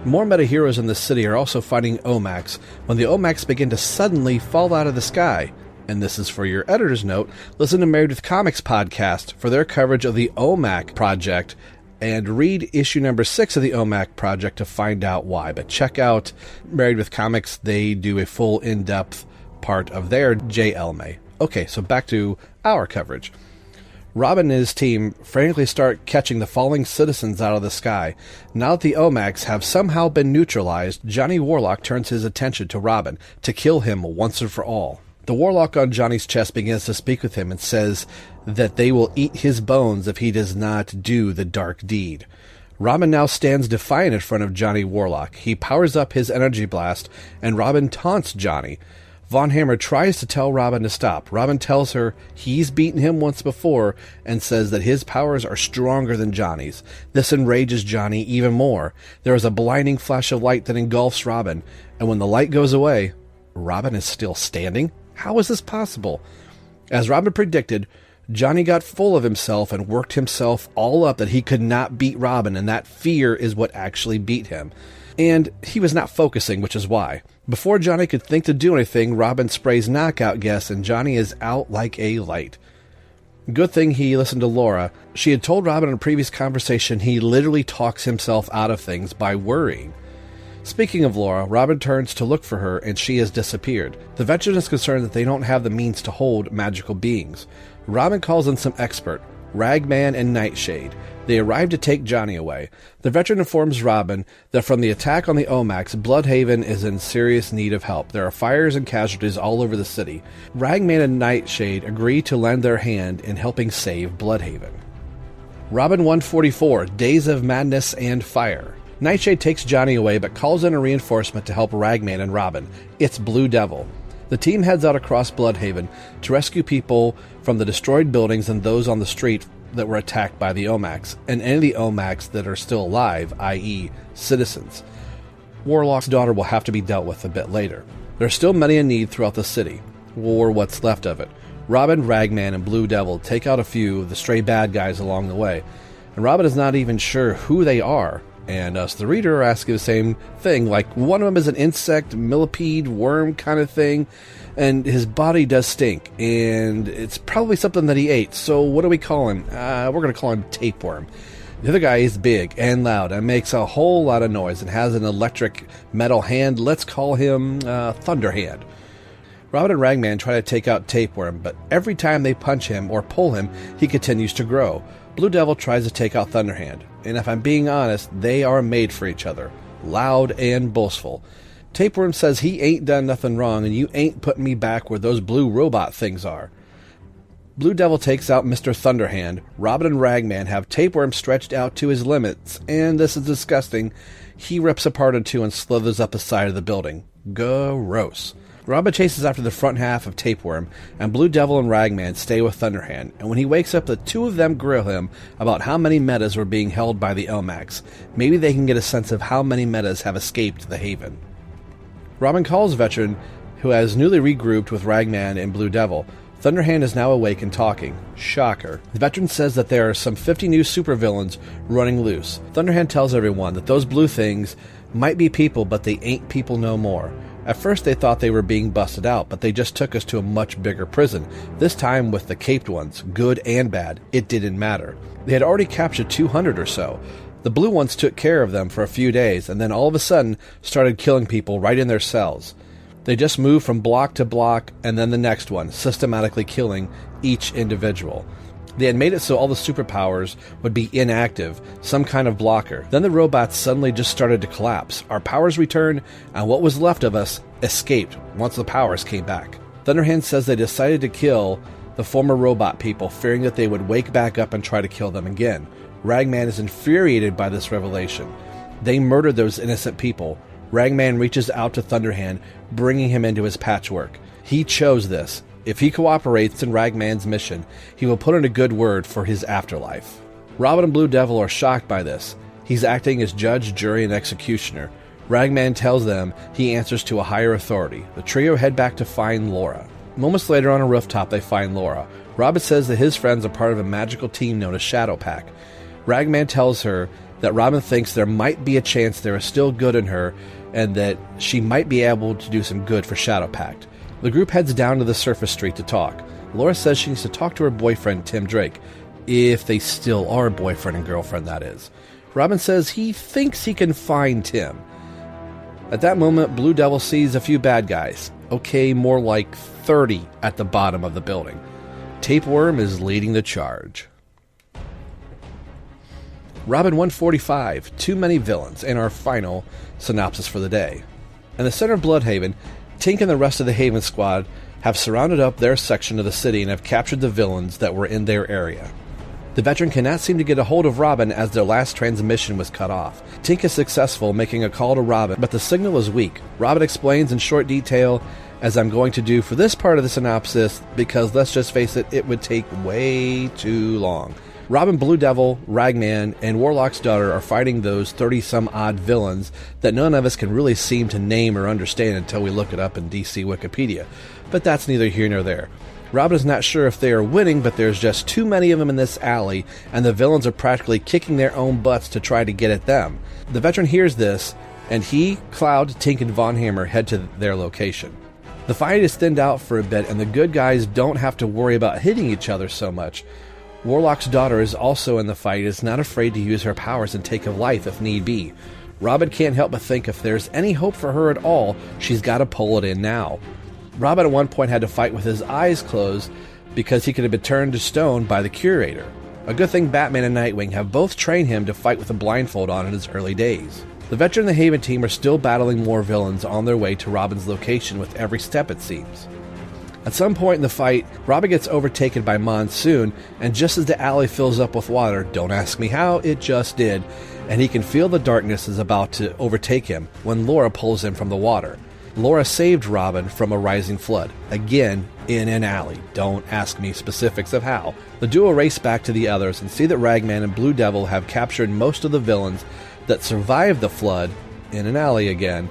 More meta-heroes in the city are also fighting O.M.A.Cs when the O.M.A.Cs begin to suddenly fall out of the sky. And this is for your editor's note. Listen to Married with Comics podcast for their coverage of the O.M.A.C Project, and read issue number 6 of the O.M.A.C Project to find out why. But check out Married with Comics. They do a full in-depth part of their JLMay. Okay, so back to our coverage. Robin and his team frantically start catching the falling citizens out of the sky. Now that the O.M.A.Cs have somehow been neutralized, Johnny Warlock turns his attention to Robin to kill him once and for all. The Warlock on Johnny's chest begins to speak with him and says that they will eat his bones if he does not do the dark deed. Robin now stands defiant in front of Johnny Warlock. He powers up his energy blast, and Robin taunts Johnny. Von Hammer tries to tell Robin to stop. Robin tells her he's beaten him once before and says that his powers are stronger than Johnny's. This enrages Johnny even more. There is a blinding flash of light that engulfs Robin, and when the light goes away, Robin is still standing? How is this possible? As Robin predicted, Johnny got full of himself and worked himself all up that he could not beat Robin, and that fear is what actually beat him. And he was not focusing, which is why. Before Johnny could think to do anything, Robin sprays knockout gas, and Johnny is out like a light. Good thing he listened to Laura. She had told Robin in a previous conversation he literally talks himself out of things by worrying. Speaking of Laura, Robin turns to look for her, and she has disappeared. The Veteran is concerned that they don't have the means to hold magical beings. Robin calls in some expert, Ragman and Nightshade. They arrive to take Johnny away. The Veteran informs Robin that from the attack on the O.M.A.Cs, Bloodhaven is in serious need of help. There are fires and casualties all over the city. Ragman and Nightshade agree to lend their hand in helping save Bloodhaven. Robin 144, Days of Madness and Fire. Nightshade takes Johnny away but calls in a reinforcement to help Ragman and Robin. It's Blue Devil. The team heads out across Bloodhaven to rescue people from the destroyed buildings and those on the street that were attacked by the O.M.A.Cs, and any of the O.M.A.Cs that are still alive, i.e. citizens. Warlock's daughter will have to be dealt with a bit later. There are still many in need throughout the city, or what's left of it. Robin, Ragman, and Blue Devil take out a few of the stray bad guys along the way, and Robin is not even sure who they are, and us, the reader, are asking the same thing, like one of them is an insect, millipede, worm kind of thing, and his body does stink, and it's probably something that he ate, so what do we call him? We're going to call him Tapeworm. The other guy is big and loud and makes a whole lot of noise and has an electric metal hand. Let's call him Thunderhand. Robin and Ragman try to take out Tapeworm, but every time they punch him or pull him, he continues to grow. Blue Devil tries to take out Thunderhand, and if I'm being honest, they are made for each other. Loud and boastful. Tapeworm says he ain't done nothing wrong, and you ain't putting me back where those blue robot things are. Blue Devil takes out Mr. Thunderhand. Robin and Ragman have Tapeworm stretched out to his limits, and this is disgusting. He rips apart in two and slithers up the side of the building. Gross. Robin chases after the front half of Tapeworm, and Blue Devil and Ragman stay with Thunderhand, and when he wakes up, the two of them grill him about how many metas were being held by the O.M.A.Cs. Maybe they can get a sense of how many metas have escaped the Haven. Robin calls Veteran, who has newly regrouped with Ragman and Blue Devil. Thunderhand is now awake and talking. Shocker. The Veteran says that there are some 50 new supervillains running loose. Thunderhand tells everyone that those blue things might be people, but they ain't people no more. At first they thought they were being busted out, but they just took us to a much bigger prison. This time with the caped ones, good and bad. It didn't matter. They had already captured 200 or so. The blue ones took care of them for a few days, and then all of a sudden started killing people right in their cells. They just moved from block to block, and then the next one, systematically killing each individual. They had made it so all the superpowers would be inactive, some kind of blocker. Then the robots suddenly just started to collapse. Our powers returned, and what was left of us escaped once the powers came back. Thunderhand says they decided to kill the former robot people, fearing that they would wake back up and try to kill them again. Ragman is infuriated by this revelation. They murdered those innocent people. Ragman reaches out to Thunderhand, bringing him into his patchwork. He chose this. If he cooperates in Ragman's mission, he will put in a good word for his afterlife. Robin and Blue Devil are shocked by this. He's acting as judge, jury, and executioner. Ragman tells them he answers to a higher authority. The trio head back to find Laura. Moments later on a rooftop, they find Laura. Robin says that his friends are part of a magical team known as Shadow Pack. Ragman tells her that Robin thinks there might be a chance there is still good in her and that she might be able to do some good for Shadow Pact. The group heads down to the surface street to talk. Laura says she needs to talk to her boyfriend, Tim Drake. If they still are boyfriend and girlfriend, that is. Robin says he thinks he can find Tim. At that moment, Blue Devil sees a few bad guys. Okay, more like 30 at the bottom of the building. Tapeworm is leading the charge. Robin 145, Too Many Villains, and our final synopsis for the day. In the center of Bloodhaven, Tink and the rest of the Haven squad have surrounded up their section of the city and have captured the villains that were in their area. The Veteran cannot seem to get a hold of Robin as their last transmission was cut off. Tink is successful making a call to Robin, but the signal is weak. Robin explains in short detail, as I'm going to do for this part of the synopsis, because let's just face it, it would take way too long. Robin, Blue Devil, Ragman, and Warlock's daughter are fighting those 30-some-odd villains that none of us can really seem to name or understand until we look it up in DC Wikipedia. But that's neither here nor there. Robin is not sure if they are winning, but there's just too many of them in this alley, and the villains are practically kicking their own butts to try to get at them. The Veteran hears this, and he, Cloud, Tink, and Von Hammer head to their location. The fight is thinned out for a bit, and the good guys don't have to worry about hitting each other so much. Warlock's daughter is also in the fight and is not afraid to use her powers and take a life if need be. Robin can't help but think if there's any hope for her at all, she's got to pull it in now. Robin at one point had to fight with his eyes closed because he could have been turned to stone by the Curator. A good thing Batman and Nightwing have both trained him to fight with a blindfold on in his early days. The Veteran and the Haven team are still battling more villains on their way to Robin's location with every step, it seems. At some point in the fight, Robin gets overtaken by Monsoon, and just as the alley fills up with water, don't ask me how, it just did, and he can feel the darkness is about to overtake him when Laura pulls him from the water. Laura saved Robin from a rising flood, again in an alley. Don't ask me specifics of how. The duo race back to the others and see that Ragman and Blue Devil have captured most of the villains that survived the flood in an alley again,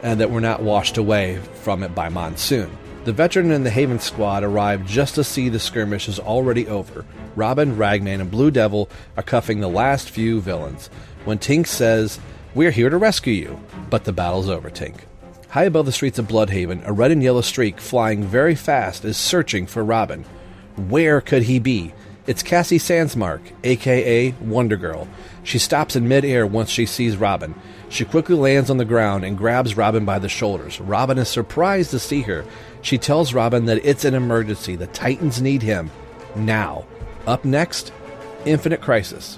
and that were not washed away from it by monsoon. The Veteran and the Haven squad arrive just to see the skirmish is already over. Robin, Ragman, and Blue Devil are cuffing the last few villains, when Tink says, "We're here to rescue you." But the battle's over, Tink. High above the streets of Bloodhaven, a red and yellow streak flying very fast is searching for Robin. Where could he be? It's Cassie Sandsmark, a.k.a. Wonder Girl. She stops in midair once she sees Robin. She quickly lands on the ground and grabs Robin by the shoulders. Robin is surprised to see her. She tells Robin that it's an emergency. The Titans need him. Now. Up next, Infinite Crisis.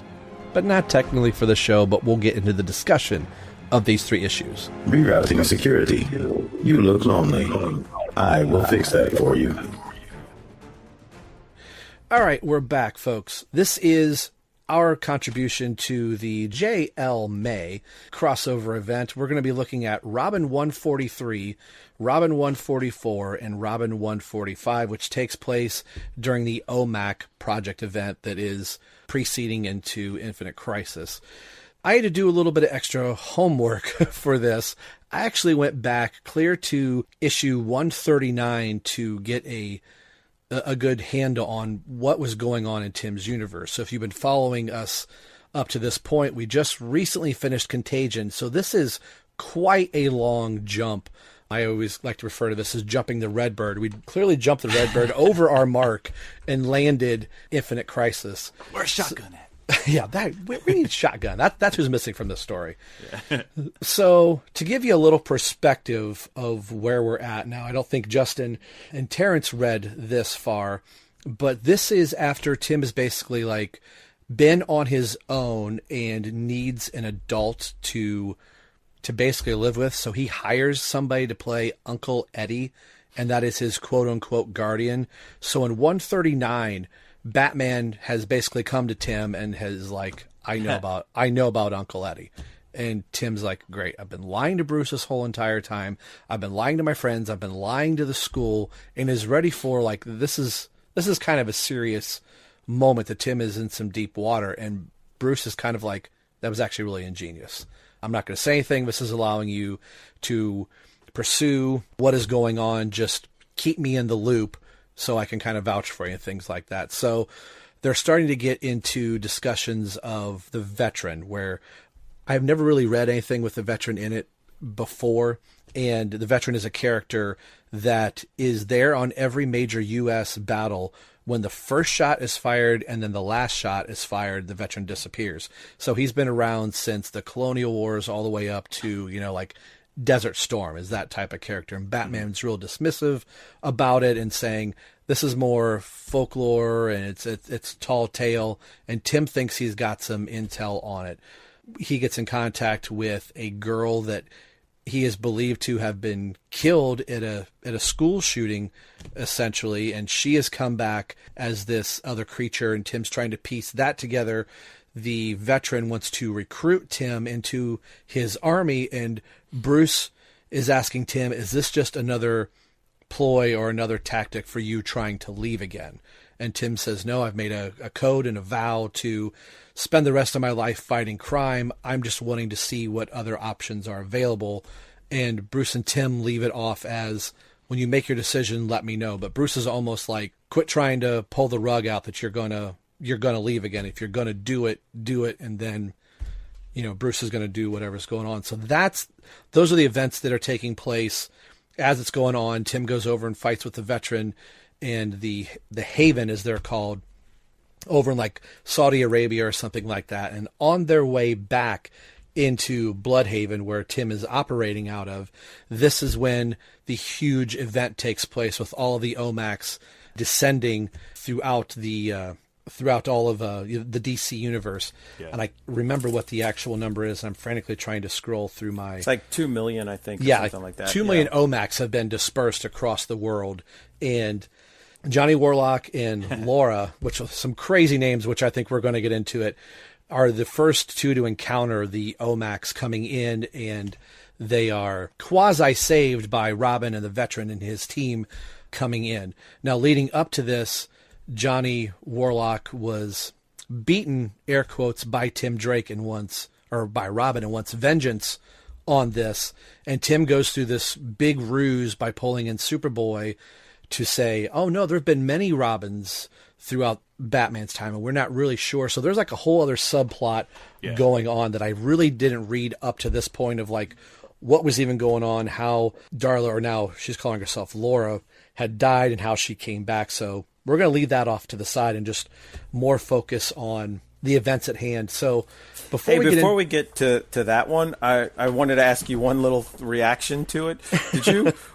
But not technically for the show, but we'll get into the discussion of these 3 issues. Rerouting security. You look lonely. I will fix that for you. All right, we're back, folks. This is our contribution to the JLMay crossover event. We're going to be looking at Robin 143, Robin 144, and Robin 145, which takes place during the O.M.A.C Project event that is preceding into Infinite Crisis. I had to do a little bit of extra homework for this. I actually went back clear to issue 139 to get a good handle on what was going on in Tim's universe. So if you've been following us up to this point, we just recently finished Contagion. So this is quite a long jump. I always like to refer to this as jumping the Redbird. We clearly jumped the Redbird over our mark and landed Infinite Crisis. Where's Shotgun at? Yeah, we need Shotgun. That's who's missing from this story. Yeah. So to give you a little perspective of where we're at now, I don't think Justin and Terence read this far, but this is after Tim has basically like been on his own and needs an adult to basically live with. So he hires somebody to play Uncle Eddie, and that is his quote unquote guardian. So in 139, Batman has basically come to Tim and has like, I know about Uncle Eddie. And Tim's like, great, I've been lying to Bruce this whole entire time. I've been lying to my friends. I've been lying to the school, and is ready for like, this is kind of a serious moment that Tim is in some deep water. And Bruce is kind of like, that was actually really ingenious. I'm not going to say anything. This is allowing you to pursue what is going on. Just keep me in the loop so I can kind of vouch for you and things like that. So they're starting to get into discussions of the Veteran, where I've never really read anything with the Veteran in it before. And the Veteran is a character that is there on every major U.S. battle. When the first shot is fired and then the last shot is fired, the Veteran disappears. So he's been around since the Colonial Wars all the way up to, like Desert Storm is that type of character. And Batman's real dismissive about it and saying, this is more folklore and it's tall tale. And Tim thinks he's got some intel on it. He gets in contact with a girl that he is believed to have been killed at a school shooting, essentially, and she has come back as this other creature, and Tim's trying to piece that together. The Veteran wants to recruit Tim into his army, and Bruce is asking Tim, is this just another ploy or another tactic for you trying to leave again? And Tim says, no, I've made a code and a vow to spend the rest of my life fighting crime. I'm just wanting to see what other options are available. And Bruce and Tim leave it off as, when you make your decision, let me know. But Bruce is almost like, quit trying to pull the rug out that you're gonna leave again. If you're gonna do it, and then, Bruce is gonna do whatever's going on. So those are the events that are taking place as it's going on. Tim goes over and fights with the Veteran and the Haven, as they're called, over in like Saudi Arabia or something like that. And on their way back into Bloodhaven, where Tim is operating out of, this is when the huge event takes place with all of the O.M.A.Cs descending throughout all of the DC universe. Yeah. And I remember what the actual number is. I'm frantically trying to scroll through my... It's like 2 million, I think, or something like that. 2 million O.M.A.Cs have been dispersed across the world. And Johnny Warlock and Laura, which are some crazy names, which I think we're going to get into it, are the first two to encounter the O.M.A.Cs coming in, and they are quasi-saved by Robin and the Veteran and his team coming in. Now, leading up to this, Johnny Warlock was beaten, air quotes, by Tim Drake by Robin and wants vengeance on this. And Tim goes through this big ruse by pulling in Superboy to say, oh no, there have been many Robins throughout Batman's time and we're not really sure. So there's like a whole other subplot going on that I really didn't read up to this point of like what was even going on, how Darla, or now she's calling herself Laura, had died and how she came back. So we're going to leave that off to the side and just more focus on the events at hand. So before we get to that one, I wanted to ask you one little reaction to it.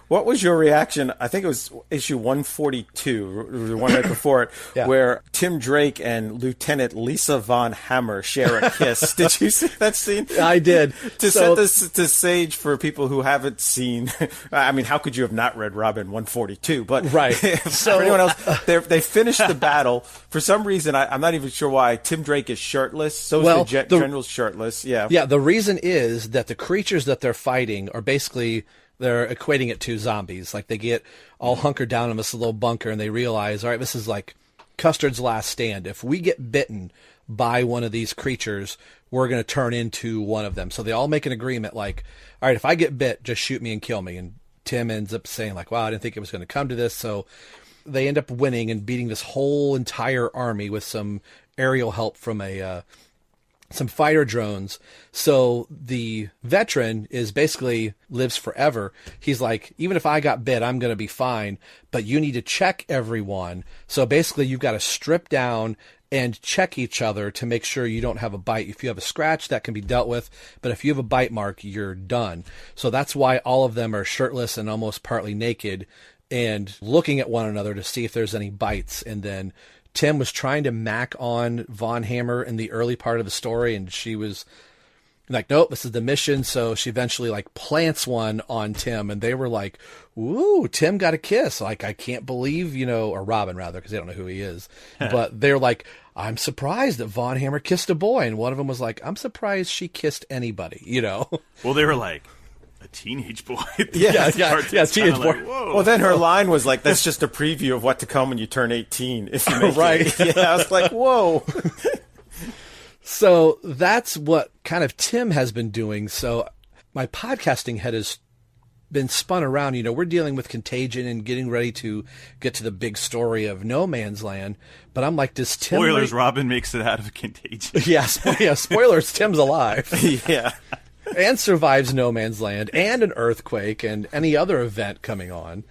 What was your reaction? I think it was issue 142, the one right before it, where Tim Drake and Lieutenant Lisa Von Hammer share a kiss. Did you see that scene? I did. To set this to stage for people who haven't seen, I mean, how could you have not read Robin 142? But right. For anyone else, they finished the battle. For some reason, I'm not even sure why, Tim Drake is shirtless. So is the General's shirtless. Yeah. Yeah, the reason is that the creatures that they're fighting are basically, they're equating it to zombies. Like they get all hunkered down in this little bunker and they realize, all right, this is like Custard's last stand. If we get bitten by one of these creatures, we're going to turn into one of them. So they all make an agreement like, all right, if I get bit, just shoot me and kill me. And Tim ends up saying like, wow, I didn't think it was going to come to this. So they end up winning and beating this whole entire army with some aerial help from some fighter drones. So the Veteran is basically lives forever. He's like, even if I got bit, I'm going to be fine, but you need to check everyone. So basically you've got to strip down and check each other to make sure you don't have a bite. If you have a scratch, that can be dealt with, but if you have a bite mark, you're done. So that's why all of them are shirtless and almost partly naked and looking at one another to see if there's any bites. And then Tim was trying to mac on Von Hammer in the early part of the story, and she was like, nope, this is the mission. So she eventually like plants one on Tim, and they were like, ooh, Tim got a kiss. Like, I can't believe, or Robin rather, because they don't know who he is. But they're like, I'm surprised that Von Hammer kissed a boy. And one of them was like, I'm surprised she kissed anybody, Well, they were like, a teenage boy. Yeah, teenage boy. Like, whoa. Well, then her line was like, that's just a preview of what to come when you turn 18. If you make right. it. Yeah, I was like, whoa. So that's what kind of Tim has been doing. So my podcasting head has been spun around. We're dealing with Contagion and getting ready to get to the big story of No Man's Land. But I'm like, does Tim... Spoilers, Robin makes it out of Contagion. Yeah, spoilers, Tim's alive. Yeah. And survives No Man's Land and an earthquake and any other event coming on.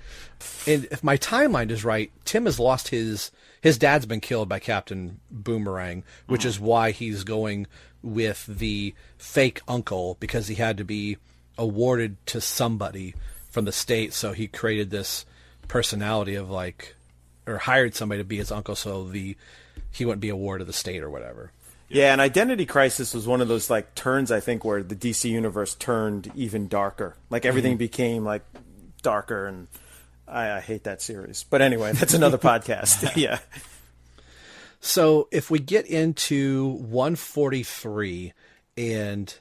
And if my timeline is right, Tim has lost his dad's been killed by Captain Boomerang, which is why he's going with the fake uncle, because he had to be awarded to somebody from the state. So he created this personality of or hired somebody to be his uncle so he wouldn't be awarded the state or whatever. Yeah, and Identity Crisis was one of those turns, I think, where the DC universe turned even darker. Like everything became darker, and I hate that series. But anyway, that's another podcast. Yeah. So if we get into 143, and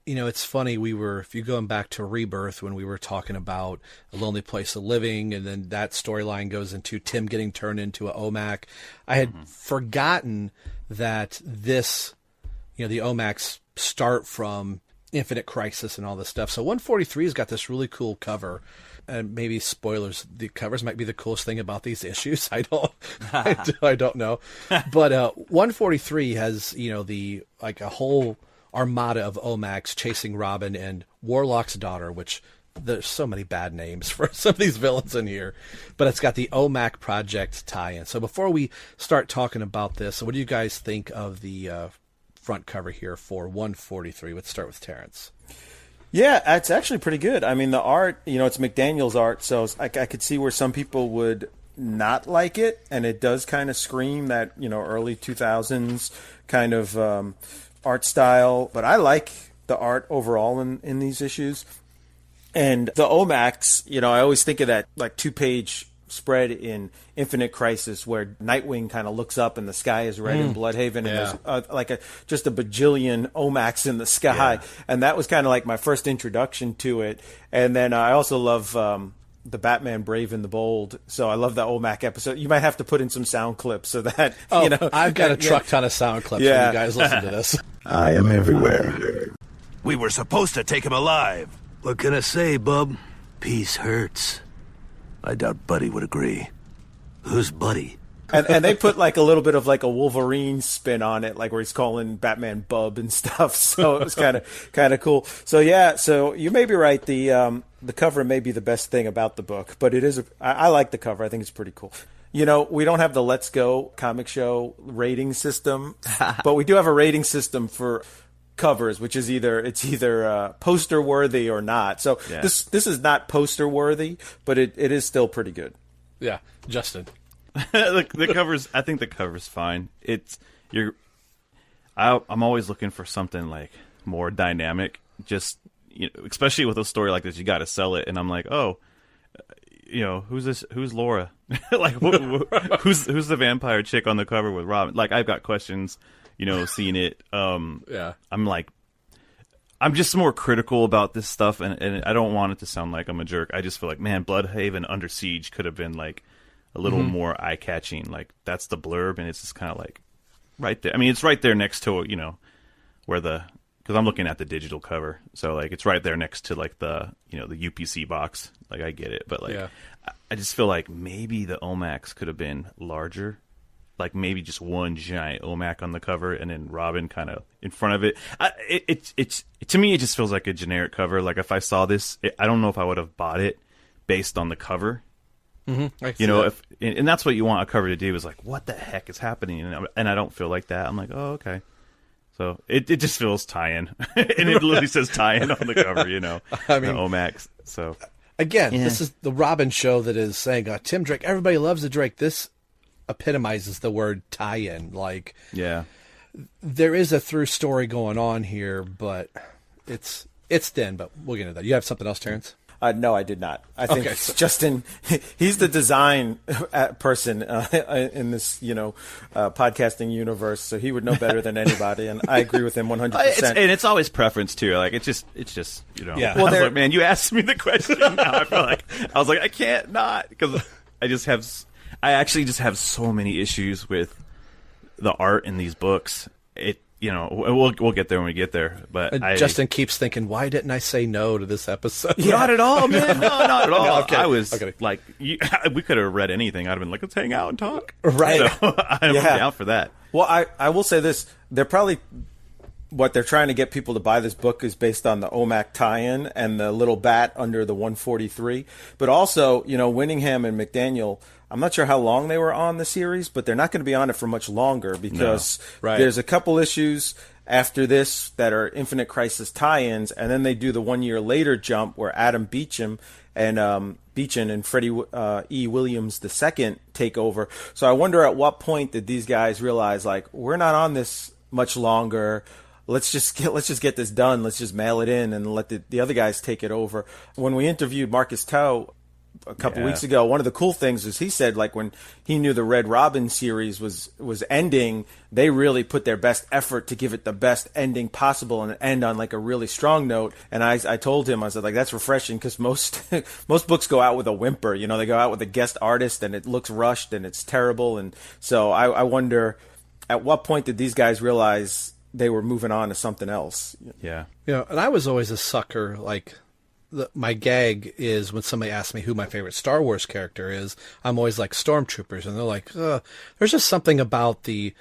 it's funny, if you're going back to Rebirth when we were talking about A Lonely Place of Living, and then that storyline goes into Tim getting turned into an O.M.A.C. I had forgotten that this, the O.M.A.Cs start from Infinite Crisis and all this stuff. So 143 has got this really cool cover. And maybe spoilers, the covers might be the coolest thing about these issues. I don't know. But 143 has, a whole armada of O.M.A.Cs chasing Robin and Warlock's daughter, which there's so many bad names for some of these villains in here, but it's got the O.M.A.C Project tie-in. So before we start talking about this, what do you guys think of the front cover here for 143? Let's start with Terrence. Yeah, it's actually pretty good. I mean, the art, it's McDaniel's art, so I could see where some people would not like it, and it does kind of scream that, early 2000s kind of art style, but I like the art overall in these issues. And the O.M.A.Cs, I always think of that 2-page spread in Infinite Crisis where Nightwing kind of looks up and the sky is red in Bloodhaven, and there's just a bajillion O.M.A.Cs in the sky, and that was kind of like my first introduction to it. And then I also love the Batman Brave and the Bold, so I love the O.M.A.C episode. You might have to put in some sound clips so that I've got a truck ton of sound clips when you guys listen to this. I am everywhere. We were supposed to take him alive. What can I say, bub? Peace hurts. I doubt Buddy would agree. Who's Buddy? and they put like a little bit of like a Wolverine spin on it, like where he's calling Batman Bub and stuff. So it was kind of cool. So so you may be right. The cover may be the best thing about the book, but it is. I like the cover. I think it's pretty cool. We don't have the Let's Go comic show rating system, but we do have a rating system for covers, which is either poster worthy or not. So this is not poster worthy, but it is still pretty good. Yeah, Justin. the covers. I think the cover's fine. I'm always looking for something like more dynamic. Just especially with a story like this, you got to sell it. And I'm like, who's this? Who's Laura? Like, who's the vampire chick on the cover with Robin? Like, I've got questions. Seeing it. I'm like, I'm just more critical about this stuff, and I don't want it to sound like I'm a jerk. I just feel like, man, Bloodhaven Under Siege could have been like a little more eye-catching. Like, that's the blurb, and it's just kind of like right there. I mean, it's right there next to where because I'm looking at the digital cover, so like it's right there next to like the the UPC box. Like, I get it, but like I just feel like maybe the O.M.A.Cs could have been larger. Like maybe just one giant O.M.A.C on the cover, and then Robin kind of in front of it. It's to me, it just feels like a generic cover. Like if I saw this, I don't know if I would have bought it based on the cover. And that's what you want a cover to do is like, what the heck is happening? And I don't feel like that. I'm like, oh, okay. So it just feels tie-in, and it literally says tie-in on the cover. I mean, the O.M.A.Cs. So again, this is the Robin show that is saying Tim Drake. Everybody loves the Drake. This epitomizes the word tie-in. Like, there is a through story going on here, but it's thin. But we'll get into that. You have something else, Terrence? No, I did not. I think Justin, he's the design person in this, podcasting universe, so he would know better than anybody, and I agree with him 100%. And it's always preference too. Like it's just Yeah. Well, I was like, man, you asked me the question. Now I was like, I can't not, because I actually just have so many issues with the art in these books. We'll get there when we get there. But Justin keeps thinking, why didn't I say no to this episode? Not at all, man. No, not at all. Okay. I was like, we could have read anything. I'd have been like, let's hang out and talk. Right. So I'm down for that. Well, I will say this. They're probably... What they're trying to get people to buy this book is based on the O.M.A.C tie-in and the little bat under the 143. But also, Winningham and McDaniel, I'm not sure how long they were on the series, but they're not going to be on it for much longer because there's a couple issues after this that are Infinite Crisis tie-ins, and then they do the 1 year later jump where Adam Beecham and Freddie E. Williams II take over. So I wonder at what point did these guys realize, like, we're not on this much longer. Let's just get this done. Let's just mail it in and let the other guys take it over. When we interviewed Marcus Tau a couple weeks ago, one of the cool things is he said, like, when he knew the Red Robin series was ending, they really put their best effort to give it the best ending possible and end on like a really strong note. And I told him, I said, like, that's refreshing, because most books go out with a whimper. They go out with a guest artist and it looks rushed and it's terrible. And so I wonder at what point did these guys realize they were moving on to something else. Yeah. And I was always a sucker. Like, my gag is when somebody asks me who my favorite Star Wars character is, I'm always like Stormtroopers. And they're like, there's just something about the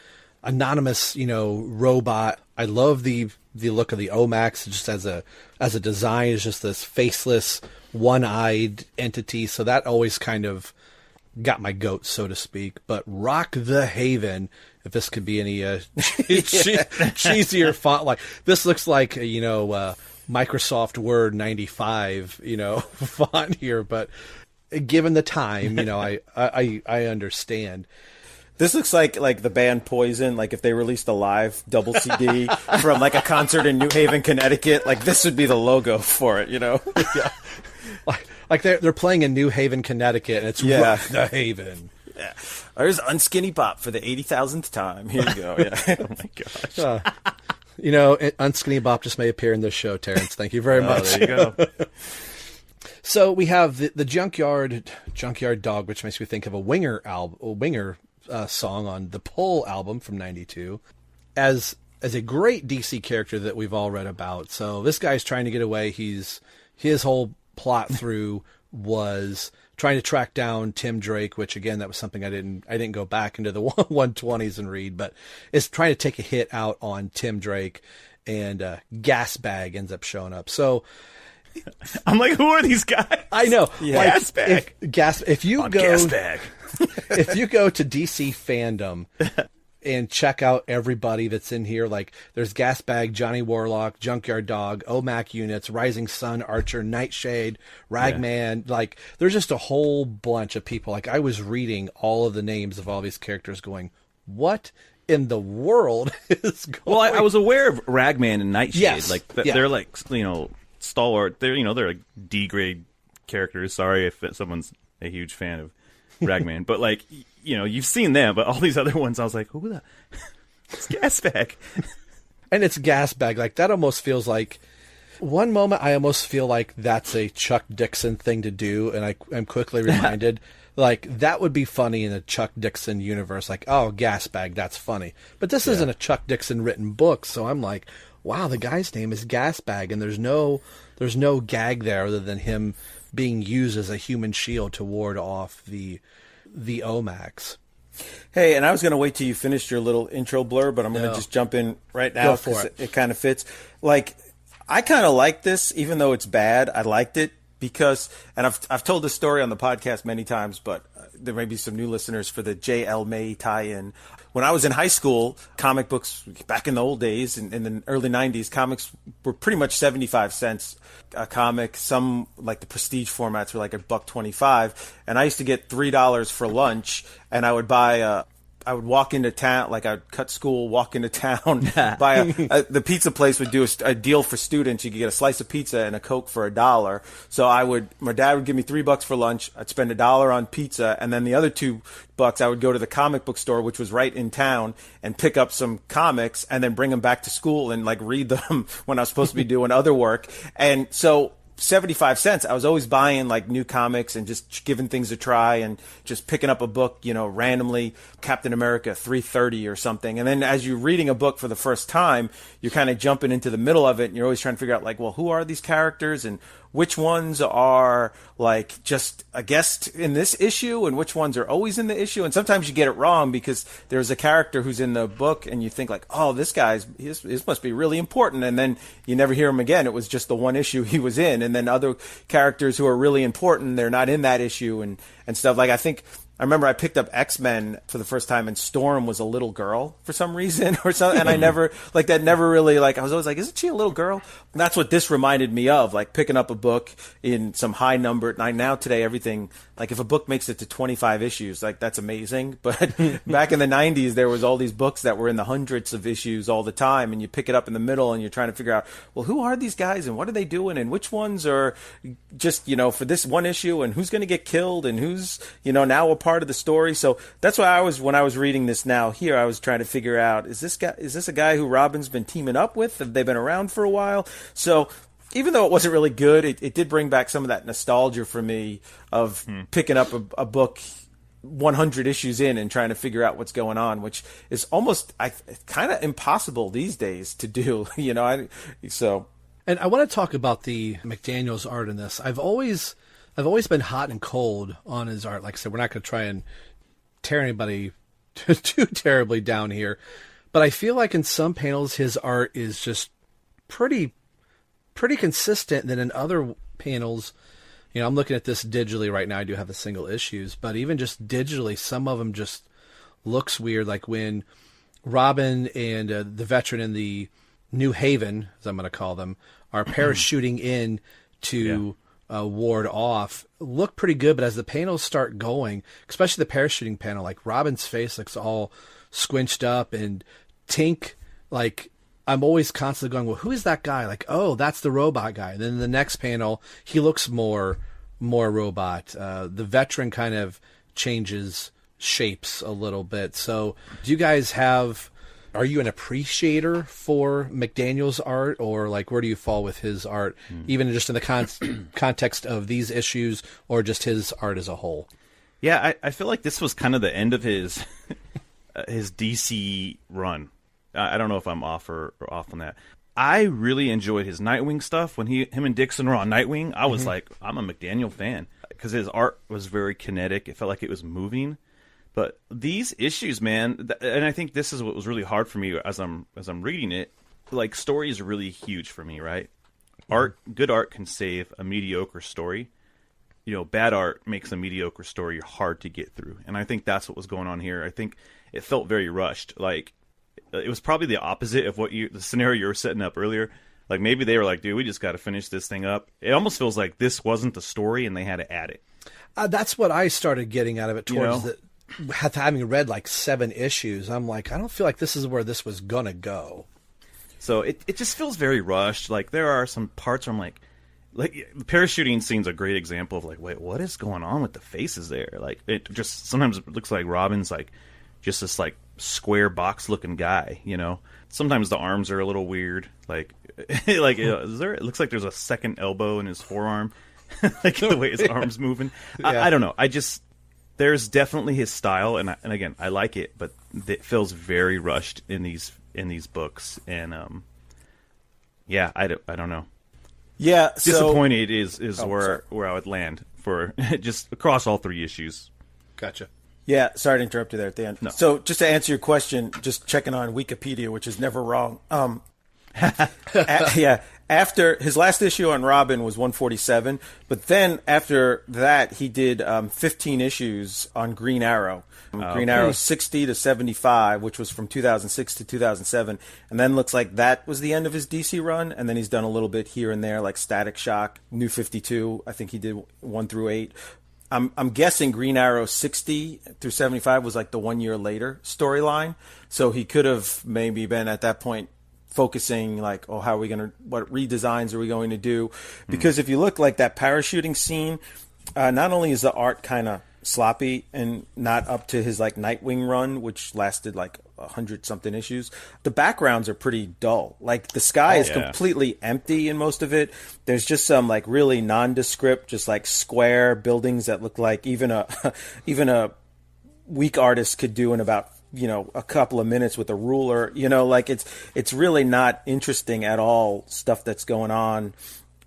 anonymous, robot. I love the look of the O.M.A.Cs just as a design. Is just this faceless, one-eyed entity. So that always kind of got my goat, so to speak. But Rock the Haven, if this could be any cheesier font, like this looks like Microsoft Word 95 font here, but given the time, I understand. This looks like the band Poison, like if they released a live double CD from like a concert in New Haven, Connecticut, like this would be the logo for it, Yeah. Like they're playing in New Haven, Connecticut, and it's Rough the Haven. Yeah. There's Unskinny Bop for the 80,000th time. Here you go. Yeah. Oh my gosh. Unskinny Bop just may appear in this show, Terrence. Thank you very much. There you go. So we have the Junkyard Dog, which makes me think of a Winger song on the Pull album from '92, as a great DC character that we've all read about. So this guy's trying to get away. His whole plot through was trying to track down Tim Drake, which again, that was something I didn't go back into the 120s and read, but it's trying to take a hit out on Tim Drake, and Gas Bag ends up showing up. So I'm like, who are these guys? I know. Yeah. Like, Gas Bag. If you go Gas Bag. If you go to DC Fandom and check out everybody that's in here, like there's Gas Bag, Johnny Warlock, Junkyard Dog, O.M.A.C Units, Rising Sun, Archer, Nightshade, Ragman. Like there's just a whole bunch of people. Like I was reading all of the names of all these characters going, what in the world is going on? Well, I was aware of Ragman and Nightshade. Yes. Like they're like, stalwart. They're like D grade characters. Sorry if someone's a huge fan of Ragman, but like you've seen them. But all these other ones, I was like, who the? It's Gas Bag. And it's Gas Bag. Like that almost feels like. One moment, I almost feel like that's a Chuck Dixon thing to do, and I'm quickly reminded, like, that would be funny in a Chuck Dixon universe. Like, oh, Gas Bag, that's funny. But this isn't a Chuck Dixon written book, so I'm like, wow, the guy's name is Gas Bag, and there's no gag there other than him being used as a human shield to ward off the O.M.A.Cs. Hey, and I was going to wait till you finished your little intro blur, but I'm going to just jump in right now because it kind of fits. Like, I kind of like this, even though it's bad. I liked it because, and I've told this story on the podcast many times, but there may be some new listeners for the JLMay tie-in. When I was in high school, comic books, back in the old days, in the early 90s, comics were pretty much 75 cents a comic. Some, like the prestige formats, were like $1.25. And I used to get $3 for lunch, and I would buy I would walk into town, like I'd cut school, walk into town, buy the pizza place would do a deal for students. You could get a slice of pizza and a Coke for $1. So my dad would give me $3 for lunch. I'd spend $1 on pizza. And then the other $2, I would go to the comic book store, which was right in town, and pick up some comics and then bring them back to school and like read them when I was supposed to be doing other work. And so 75 cents, I was always buying like new comics and just giving things a try and just picking up a book, randomly, Captain America 330 or something. And then as you're reading a book for the first time, you're kind of jumping into the middle of it and you're always trying to figure out like, well, who are these characters and which ones are like just a guest in this issue and which ones are always in the issue. And sometimes you get it wrong because there's a character who's in the book and you think like, oh, this must be really important. And then you never hear him again. It was just the one issue he was in. And then other characters who are really important, they're not in that issue and stuff. Like I remember I picked up X-Men for the first time and Storm was a little girl for some reason or something. And I never, like that never really, like I was always like, isn't she a little girl? And that's what this reminded me of, like picking up a book in some high number. Now today, everything, like if a book makes it to 25 issues, like that's amazing. But back in the 90s, there was all these books that were in the hundreds of issues all the time. And you pick it up in the middle and you're trying to figure out, well, who are these guys and what are they doing? And which ones are just, for this one issue and who's going to get killed and who's, now a part of the story. So that's why when I was reading this now here, I was trying to figure out, is this a guy who Robin's been teaming up with? Have they been around for a while? So even though it wasn't really good, it did bring back some of that nostalgia for me of picking up a book 100 issues in and trying to figure out what's going on, which is almost kind of impossible these days to do, so. And I want to talk about the McDaniel's art in this. I've always been hot and cold on his art. Like I said, we're not going to try and tear anybody too terribly down here. But I feel like in some panels, his art is just pretty consistent. And then in other panels, I'm looking at this digitally right now. I do have the single issues. But even just digitally, some of them just looks weird. Like when Robin and the veteran in the New Haven, as I'm going to call them, are parachuting in to... ward off, look pretty good, but as the panels start going, especially the parachuting panel, like Robin's face looks all squinched up, and Tink, like I'm always constantly going, well, who is that guy? Like, oh, that's the robot guy. And then the next panel, he looks more more robot. The veteran kind of changes shapes a little bit. So do you guys are you an appreciator for McDaniel's art, or like where do you fall with his art, even just in the context of these issues, or just his art as a whole? Yeah, I feel like this was kind of the end of his his DC run. I don't know if I'm off or off on that. I really enjoyed his Nightwing stuff. When him and Dixon were on Nightwing, I was like, I'm a McDaniel fan, because his art was very kinetic. It felt like it was moving. But these issues, man, and I think this is what was really hard for me as I'm reading it. Like, story is really huge for me, right? Good art can save a mediocre story. You know, bad art makes a mediocre story hard to get through. And I think that's what was going on here. I think it felt very rushed. Like, it was probably the opposite of the scenario you were setting up earlier. Like, maybe they were like, dude, we just got to finish this thing up. It almost feels like this wasn't the story and they had to add it. That's what I started getting out of it towards having read like 7 issues. I'm like, I don't feel like this is where this was going to go. So it just feels very rushed. Like, there are some parts where I'm like the parachuting scene's a great example of like, wait, what is going on with the faces there? Like, it just sometimes it looks like Robin's like just this like square box looking guy, you know. Sometimes the arms are a little weird. Like it looks like there's a second elbow in his forearm, like the way his arm's moving. Yeah. I don't know. There's definitely his style, and again, I like it, but it feels very rushed in these books, and yeah, I don't know. Yeah, disappointed is where I would land for just across all 3 issues. Gotcha. Yeah, sorry to interrupt you there at the end. No. So just to answer your question, just checking on Wikipedia, which is never wrong. After his last issue on Robin was 147, but then after that he did 15 issues on Green Arrow. Green Arrow 60 to 75, which was from 2006 to 2007, and then looks like that was the end of his DC run, and then he's done a little bit here and there, like Static Shock, New 52, I think he did 1 through 8. I'm guessing Green Arrow 60 through 75 was like the 1 year later storyline, so he could have maybe been at that point focusing like, oh, how are we what redesigns are we going to do? Because if you look like that parachuting scene, not only is the art kind of sloppy and not up to his like Nightwing run, which lasted like 100-something issues, the backgrounds are pretty dull. Like the sky is completely empty in most of it. There's just some like really nondescript, just like square buildings that look like even a weak artist could do in about, you know, a couple of minutes with a ruler. You know, like it's really not interesting at all, stuff that's going on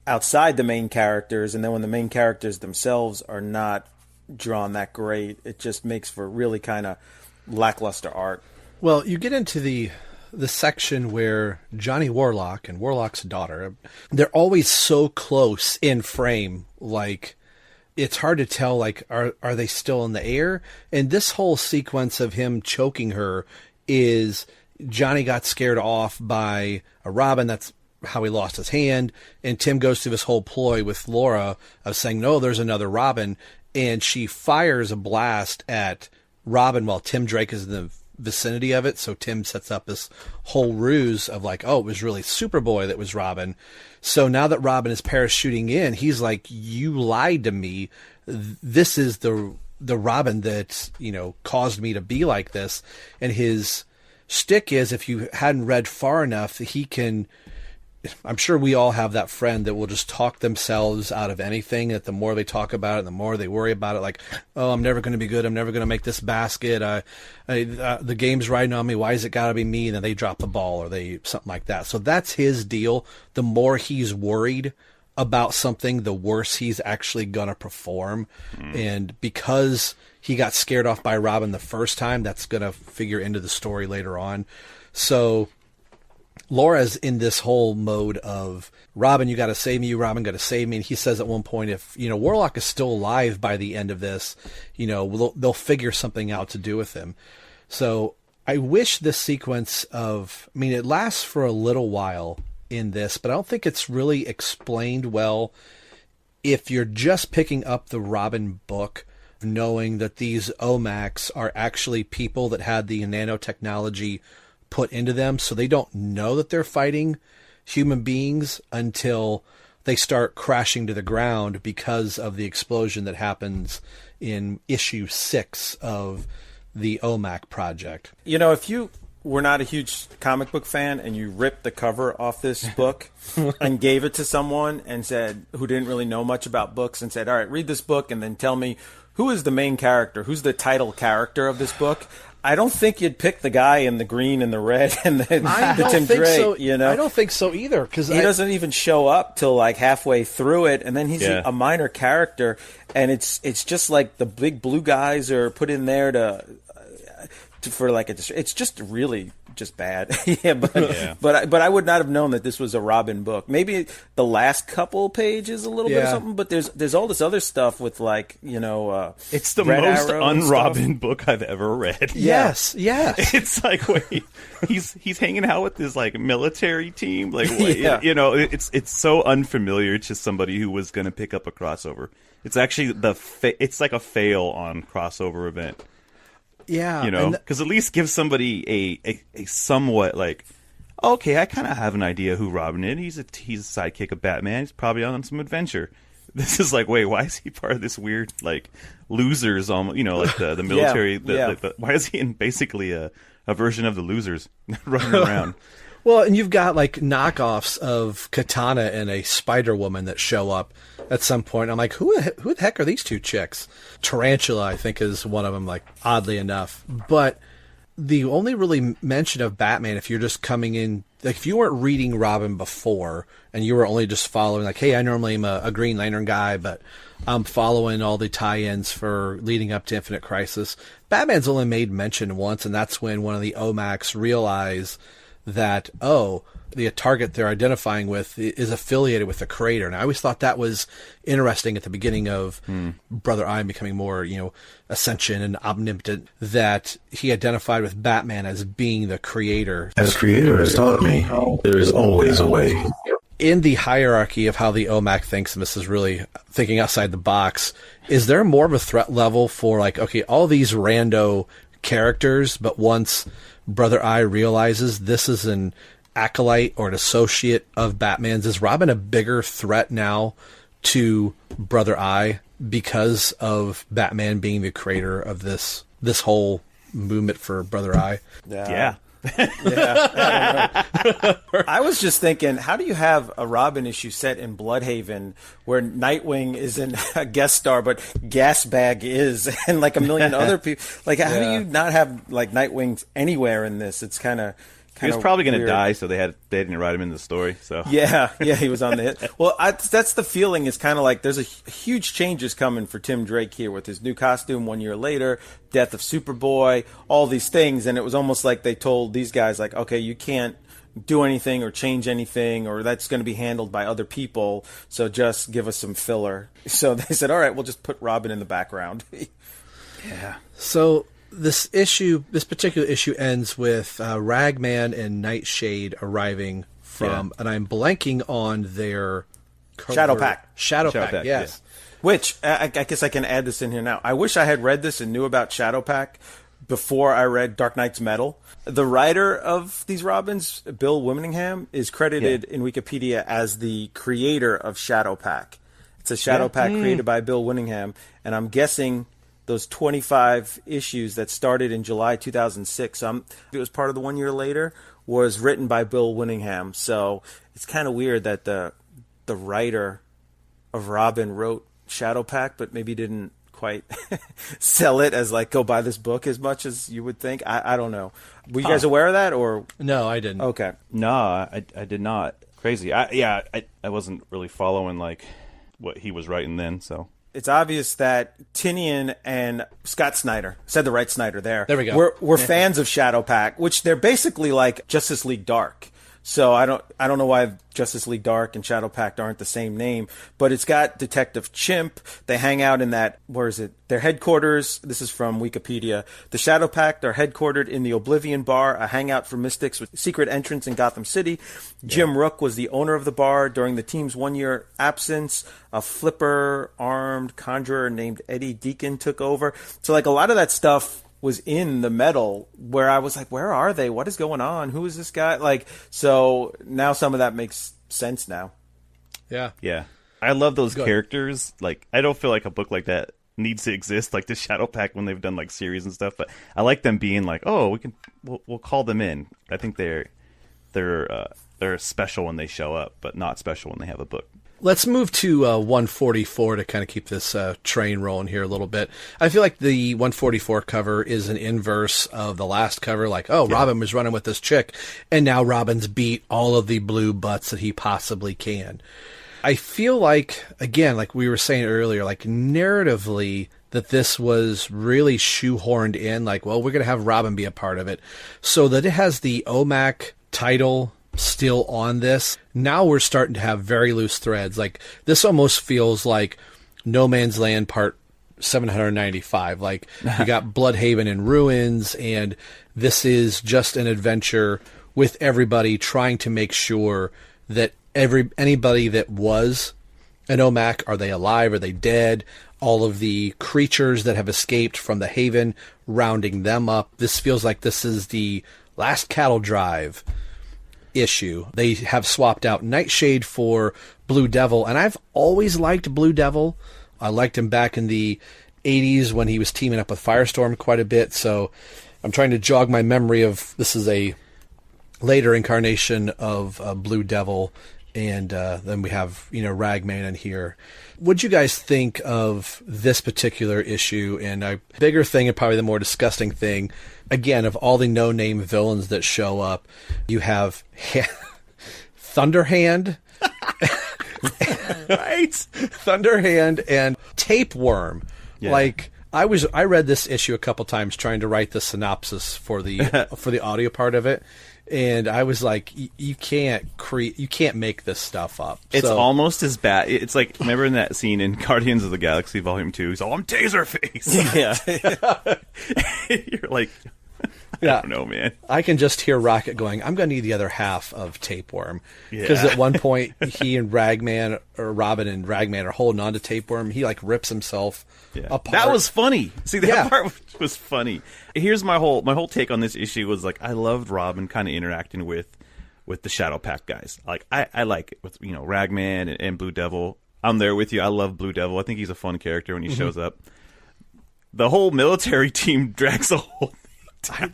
outside the main characters. And then when the main characters themselves are not drawn that great, it just makes for really kind of lackluster art. Well, you get into the section where Johnny Warlock and Warlock's daughter, they're always so close in frame, like it's hard to tell, like, are they still in the air? And this whole sequence of him choking her is Johnny got scared off by a Robin. That's how he lost his hand. And Tim goes through this whole ploy with Laura of saying, no, there's another Robin. And she fires a blast at Robin while Tim Drake is in the vicinity of it. So Tim sets up this whole ruse of like, oh, it was really Superboy that was Robin. So now that Robin is parachuting in, he's like, you lied to me. This is the Robin that, you know, caused me to be like this. And his shtick is, if you hadn't read far enough, he can, I'm sure we all have that friend that will just talk themselves out of anything, that the more they talk about it, the more they worry about it. Like, oh, I'm never going to be good. I'm never going to make this basket. The game's riding on me. Why has it got to be me? And then they drop the ball or they something like that. So that's his deal. The more he's worried about something, the worse he's actually going to perform. And because he got scared off by Robin the first time, that's going to figure into the story later on. So Laura's in this whole mode of, Robin, you got to save me. Robin, got to save me. And he says at one point, if, you know, Warlock is still alive by the end of this, you know, they'll figure something out to do with him. So I wish this sequence of, I mean, it lasts for a little while in this, but I don't think it's really explained well. If you're just picking up the Robin book, knowing that these O.M.A.Cs are actually people that had the nanotechnology put into them, so they don't know that they're fighting human beings until they start crashing to the ground because of the explosion that happens in issue 6 of the O.M.A.C Project. You know, if you were not a huge comic book fan and you ripped the cover off this book and gave it to someone and said, who didn't really know much about books, and said, all right, read this book and then tell me who is the main character, who's the title character of this book, I don't think you'd pick the guy in the green and the red and the Tim Drake. So, you know, I don't think so either, because he doesn't even show up till like halfway through it, and then he's a minor character, and it's just like the big blue guys are put in there for like it's just really just bad. But I would not have known that this was a Robin book. Maybe the last couple pages a little bit or something, but there's all this other stuff with, like, you know, it's the Red most Arrow un-Robin book I've ever read. Yes. It's like, wait, he's hanging out with this like military team, like you know, it's so unfamiliar to somebody who was going to pick up a crossover. It's actually it's like a fail on crossover event. Yeah, you know, because at least give somebody a somewhat like, okay, I kind of have an idea who Robin is. He's a sidekick of Batman. He's probably on some adventure. This is like, wait, why is he part of this weird like losers? Almost, you know, like the military. Why is he in basically a version of the losers running around? Well, and you've got like knockoffs of Katana and a Spider Woman that show up at some point. I'm like, who the heck are these two chicks? Tarantula, I think, is one of them, like, oddly enough. But the only really mention of Batman, if you're just coming in, like, if you weren't reading Robin before and you were only just following, like, hey, I normally am a Green Lantern guy, but I'm following all the tie-ins for leading up to Infinite Crisis, Batman's only made mention once, and that's when one of the O.M.A.Cs realize that, the target they're identifying with is affiliated with the creator. And I always thought that was interesting at the beginning of Brother Eye becoming more, you know, ascension and omnipotent, that he identified with Batman as being the creator. As creator has taught me, there is always a way. In the hierarchy of how the O.M.A.C thinks, and this is really thinking outside the box, is there more of a threat level for, like, okay, all these rando characters, but once Brother Eye realizes this is an acolyte or an associate of Batman's, is Robin a bigger threat now to Brother Eye because of Batman being the creator of this whole movement for Brother Eye? Yeah. I was just thinking, how do you have a Robin issue set in Bloodhaven where Nightwing isn't a guest star, but Gasbag is, and like a million other people? Like, how do you not have like Nightwing anywhere in this? It's kind of. He was probably going to die, so they didn't write him in the story. So yeah, he was on the hit. Well, that's the feeling. Is kind of like there's a huge changes coming for Tim Drake here with his new costume 1 year later, death of Superboy, all these things, and it was almost like they told these guys, like, okay, you can't do anything or change anything, or that's going to be handled by other people, so just give us some filler. So they said, all right, we'll just put Robin in the background. Yeah. So this particular issue ends with Ragman and Nightshade arriving from, and I'm blanking on their Shadow Pack. Shadow Pack, yes. Yeah. Which, I guess I can add this in here now. I wish I had read this and knew about Shadow Pack before I read Dark Knight's Metal. The writer of these Robins, Bill Wimmingham, is credited in Wikipedia as the creator of Shadow Pack. It's a Shadow Pack created by Bill Wimmingham, and I'm guessing those 25 issues that started in July 2006, it was part of the 1 year later, was written by Bill Wimmingham. So it's kind of weird that the writer of Robin wrote Shadow Pack, but maybe didn't quite sell it as like, go buy this book as much as you would think. I don't know. Were you guys aware of that, or? No, I didn't. Okay. No, I did not. Crazy. I wasn't really following like what he was writing then, so. It's obvious that Tynion and Scott Snyder, said the right Snyder there. There we go. We're fans of Shadow Pack, which they're basically like Justice League Dark. So I don't know why Justice League Dark and Shadow Pact aren't the same name, but it's got Detective Chimp. They hang out in that, where is it? Their headquarters, this is from Wikipedia. The Shadow Pact are headquartered in the Oblivion Bar, a hangout for mystics with secret entrance in Gotham City. Jim Rook was the owner of the bar during the team's 1 year absence. A flipper-armed conjurer named Eddie Deacon took over. So like a lot of that stuff was in the Metal, where I was like, where are they? What is going on? Who is this guy? Like, so now some of that makes sense now. Yeah. Yeah. I love those characters. Like, I don't feel like a book like that needs to exist, like the Shadow Pack when they've done like series and stuff. But I like them being like, oh, we'll call them in. I think they're special when they show up, but not special when they have a book. Let's move to 144 to kind of keep this train rolling here a little bit. I feel like the 144 cover is an inverse of the last cover. Like, Robin was running with this chick, and now Robin's beat all of the blue butts that he possibly can. I feel like, again, like we were saying earlier, like narratively, that this was really shoehorned in. Like, well, we're going to have Robin be a part of it. So that it has the O.M.A.C title still on this. Now we're starting to have very loose threads. Like, this almost feels like No Man's Land part 795. Like, you got Bloodhaven in ruins, and this is just an adventure with everybody trying to make sure that anybody that was an O.M.A.C, are they alive? Are they dead? All of the creatures that have escaped from the Haven, rounding them up. This feels like this is the last cattle drive issue. They have swapped out Nightshade for Blue Devil, and I've always liked Blue Devil. I liked him back in the 80s when he was teaming up with Firestorm quite a bit, so I'm trying to jog my memory of this is a later incarnation of Blue Devil, and then we have, Ragman in here. What'd you guys think of this particular issue? And a bigger thing, and probably the more disgusting thing, again, of all the no-name villains that show up, you have Thunderhand, right? Thunderhand and Tapeworm. Yeah. Like, I read this issue a couple times trying to write the synopsis for the audio part of it. And I was like, you can't make this stuff up. It's almost as bad. It's like, remember in that scene in Guardians of the Galaxy Volume 2, he's all, I'm Taserface. Yeah. You're like, I don't know, man. I can just hear Rocket going, I'm going to need the other half of Tapeworm. Because at one point, he and Ragman, or Robin and Ragman are holding on to Tapeworm. He, like, rips himself apart. That was funny. See, that part was funny. Here's my whole take on this issue was, like, I loved Robin kind of interacting with the Shadow Pack guys. Like, I like it with, Ragman and Blue Devil. I'm there with you. I love Blue Devil. I think he's a fun character when he shows up. The whole military team drags the whole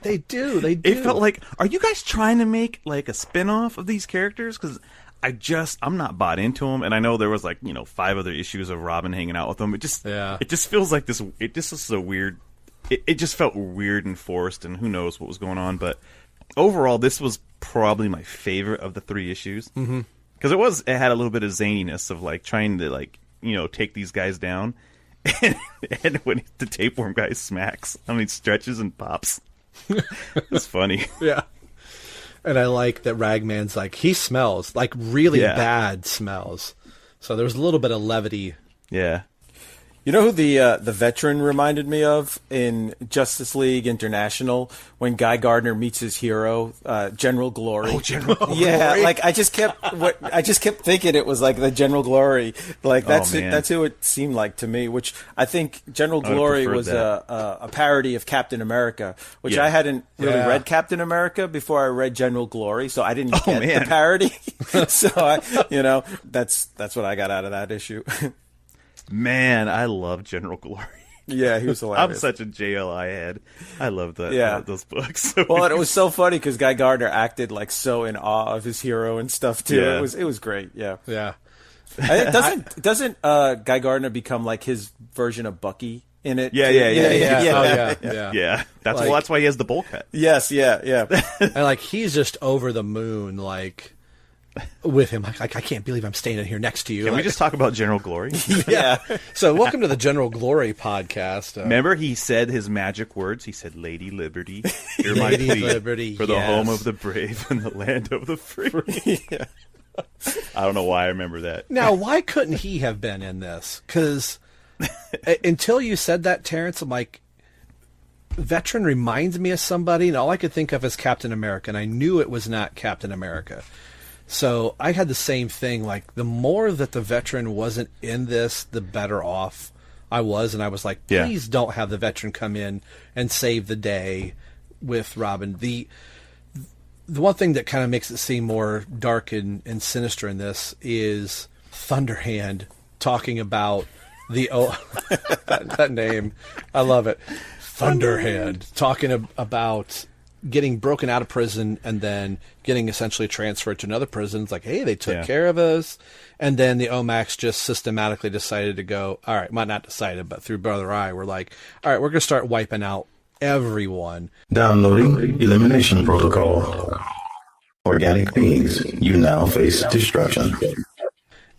They do. It felt like, are you guys trying to make like a spin-off of these characters? Because I'm not bought into them, and I know there was like 5 other issues of Robin hanging out with them. It just feels like this. It just is so weird. It just felt weird and forced, and who knows what was going on. But overall, this was probably my favorite of the 3 issues because it had a little bit of zaniness of like trying to take these guys down, and when the Tapeworm guy smacks, stretches and pops. It's funny. Yeah. And I like that Ragman's like, he smells like really bad smells. So there was a little bit of levity. Yeah. You know who the veteran reminded me of in Justice League International when Guy Gardner meets his hero, General Glory? Oh, General Glory. Yeah, like I just kept thinking it was like the General Glory. Like that's who it seemed like to me. Which I think General Glory was a parody of Captain America, which I hadn't really read Captain America before I read General Glory, so I didn't get the parody. So that's what I got out of that issue. Man, I love General Glory. Yeah, he was hilarious. I'm such a JLI head. I love that. Yeah. Those books. Well, and it was so funny because Guy Gardner acted like so in awe of his hero and stuff too. Yeah. It was great. Yeah, yeah. Doesn't Guy Gardner become like his version of Bucky in it? Yeah. Yeah. That's why he has the bowl cut. Yes. Yeah. And like he's just over the moon, like. With him, I can't believe I'm staying in here next to you. Can we just talk about General Glory? Yeah. So welcome to the General Glory podcast. Remember, he said his magic words. He said, "Lady Liberty, hear my plea Liberty, for the home of the brave and the land of the free." Yeah. I don't know why I remember that. Now, why couldn't he have been in this? Because until you said that, Terrence, I'm like, veteran reminds me of somebody, and all I could think of is Captain America, and I knew it was not Captain America. So I had the same thing. Like, the more that the veteran wasn't in this, the better off I was. And I was like, please don't have the veteran come in and save the day with Robin. The one thing that kind of makes it seem more dark and sinister in this is Thunderhand talking about the that name. I love it. Thunderhand talking about getting broken out of prison and then getting essentially transferred to another prison. It's like, hey, they took care of us. And then the O.M.A.C just systematically decided to go, all right, well, not decided, but through Brother Eye, we're like, all right, we're going to start wiping out everyone. Downloading Elimination Protocol. Organic beings, you now face destruction.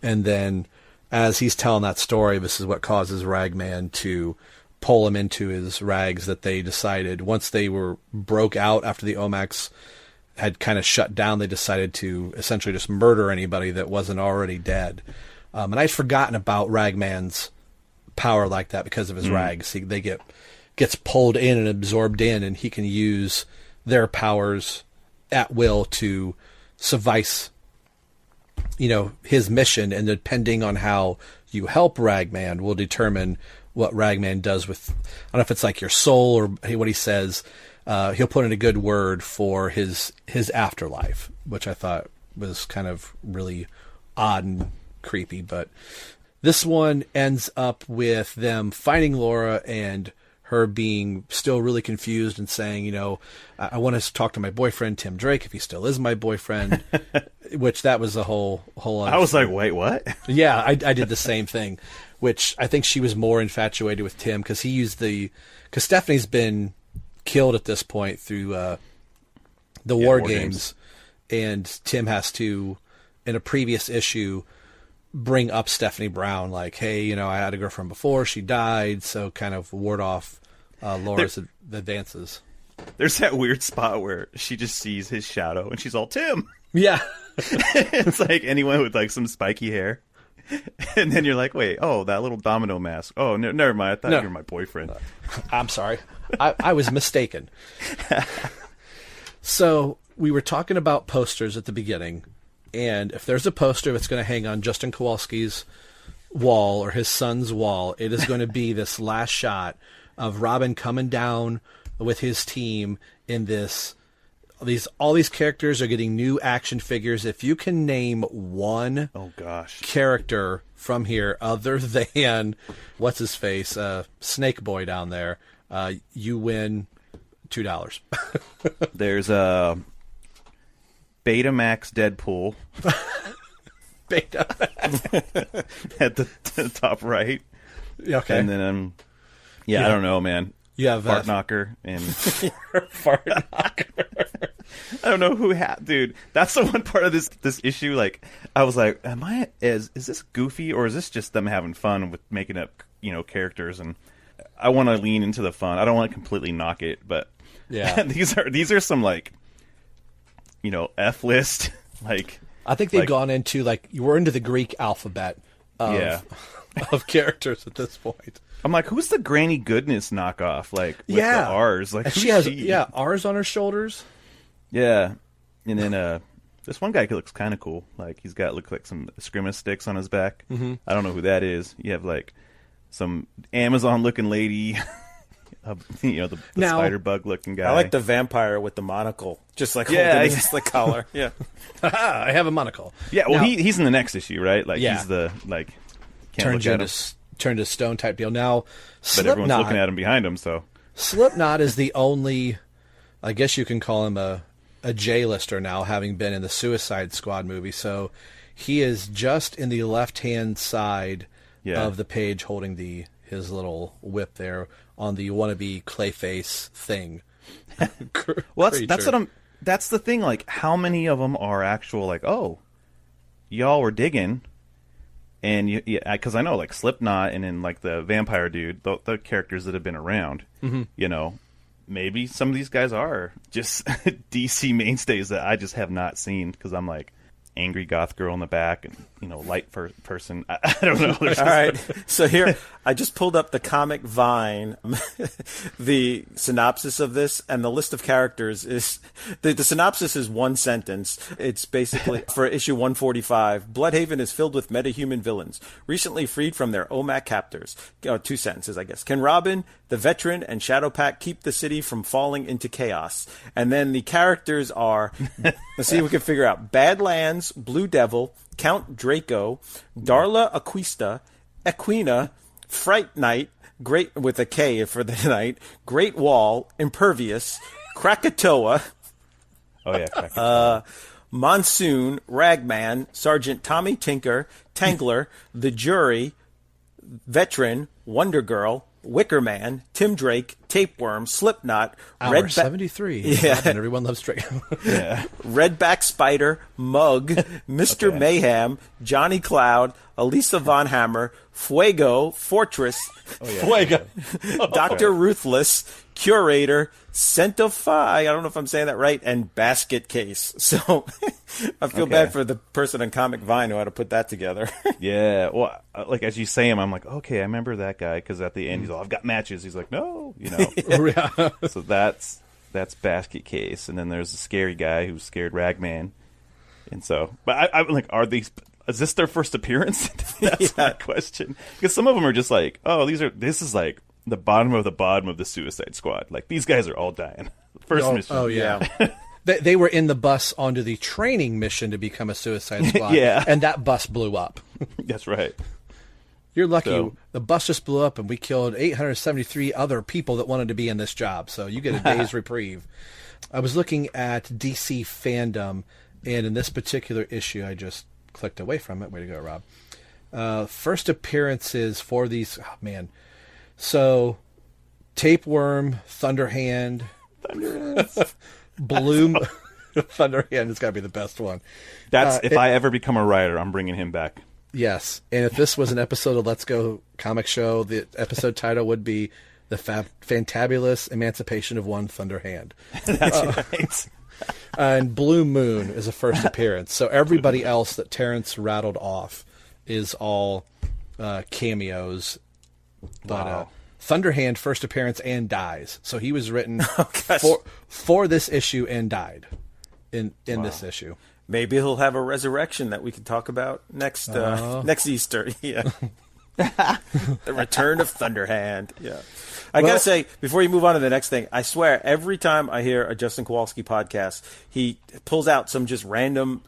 And then as he's telling that story, this is what causes Ragman to pull him into his rags, that they decided once they were broke out after the O.M.A.C had kind of shut down, they decided to essentially just murder anybody that wasn't already dead. And I'd forgotten about Ragman's power like that because of his rags. They gets pulled in and absorbed in, and he can use their powers at will to suffice, his mission, and depending on how you help Ragman will determine what Ragman does with, I don't know if it's like your soul or what he says. He'll put in a good word for his afterlife, which I thought was kind of really odd and creepy. But this one ends up with them finding Laura and her being still really confused and saying, I want to talk to my boyfriend, Tim Drake, if he still is my boyfriend, which that was a whole I was like, wait, what? Yeah, I did the same thing, which I think she was more infatuated with Tim because he used because Stephanie's been killed at this point through the war games, and Tim has to, in a previous issue, bring up Stephanie Brown, like, hey, I had a girlfriend before, she died, so kind of ward off Laura's advances. There's that weird spot where she just sees his shadow and she's all, Tim. Yeah. It's like anyone with like some spiky hair. And then you're like, wait, that little domino mask. Oh, no, never mind. I thought you were my boyfriend. I'm sorry. I was mistaken. So we were talking about posters at the beginning, and if there's a poster that's going to hang on Justin Kowalski's wall or his son's wall, it is going to be this last shot of Robin coming down with his team in this. All these characters are getting new action figures. If you can name one character from here other than what's his face, Snake Boy down there, you win $2. There's Betamax Deadpool. Beta at the top right. Okay. And then I don't know, man. You have Fart Knocker and Fart Knocker. I don't know who dude. That's the one part of this issue. Like, I was like, is this goofy or is this just them having fun with making up characters? And I want to lean into the fun. I don't want to completely knock it, but yeah, these are some like F list like. I think they've gone into we're into the Greek alphabet of characters at this point. I'm like, who's the Granny Goodness knockoff? Like, with the R's. Like, she has R's on her shoulders. Yeah. And then this one guy looks kind of cool. Like, looks like some Eskrima sticks on his back. Mm-hmm. I don't know who that is. You have, like, some Amazon-looking lady, the spider bug-looking guy. I like the vampire with the monocle. Just, like, holding the collar. Yeah. I have a monocle. Yeah, well, he's in the next issue, right? Like, he's the, like, can't look at him. Turned to stone type deal. Now, but everyone's looking at him behind him, so. Slipknot is the only, I guess you can call him a J-lister now, having been in the Suicide Squad movie. So he is just in the left-hand side of the page holding his little whip there on the wannabe Clayface thing. Well, that's the thing. Like, how many of them are actual, like, oh, y'all were digging. And because I know, like, Slipknot and then, like, the vampire dude, the characters that have been around, maybe some of these guys are just DC mainstays that I just have not seen because I'm like, angry goth girl in the back and light person. I don't know. All right, so here I just pulled up the Comic Vine, the synopsis of this, and the list of characters is the synopsis is one sentence. It's basically for issue 145. Bloodhaven is filled with metahuman villains recently freed from their O.M.A.C captors. 2 sentences, I guess. Can Robin, the veteran, and Shadowpack keep the city from falling into chaos? And then the characters are, let's see if we can figure out: Badlands, Jones, Blue Devil, Count Draco, Darla Equina, Fright Knight, Great with a K for the night, Great Wall, Impervious, Krakatoa, Monsoon, Ragman, Sergeant Tommy Tinker, Tangler, The Jury, Veteran, Wonder Girl, Wicker Man, Tim Drake, Tapeworm, Slipknot, Hour 73. Yeah. And everyone loves Drake. Redback Spider, Mug, Mr. Mayhem, Johnny Cloud, Elisa Von Hammer, Fuego, Fortress, Fuego, Dr. Ruthless, Curator, Centify, I don't know if I'm saying that right, and Basket Case. So I feel bad for the person on Comic Vine who had to put that together. Yeah, well, like as you say him, I'm like, okay, I remember that guy, because at the end he's all, I've got matches. He's like, no, you know. So that's Basket Case, and then there's the scary guy who's scared Ragman, and so, but I'm like, is this their first appearance? That's my question, because some of them are just like, oh, this is like the bottom of the Suicide Squad. Like, these guys are all dying. First mission. Oh, yeah. They were in the bus onto the training mission to become a Suicide Squad. And that bus blew up. That's right. You're lucky. The bus just blew up, and we killed 873 other people that wanted to be in this job. So you get a day's reprieve. I was looking at DC Fandom, and in this particular issue, I just clicked away from it. Way to go, Rob. First appearances for these... Oh, man. So, Tapeworm, Thunderhand, Bloom, Thunderhand has got to be the best one. That's if I ever become a writer, I'm bringing him back. Yes, and if this was an episode of Let's Go Comic Show, the episode title would be The Fantabulous Emancipation of One Thunderhand. That's right. And Blue Moon is a first appearance. So everybody else that Terence rattled off is all cameos. But Thunderhand first appearance and dies. So he was written for this issue and died in this issue. Maybe he'll have a resurrection that we can talk about next Easter. Yeah. The return of Thunderhand. Yeah. I gotta say, before you move on to the next thing, I swear every time I hear a Justin Kowalski podcast, he pulls out some just random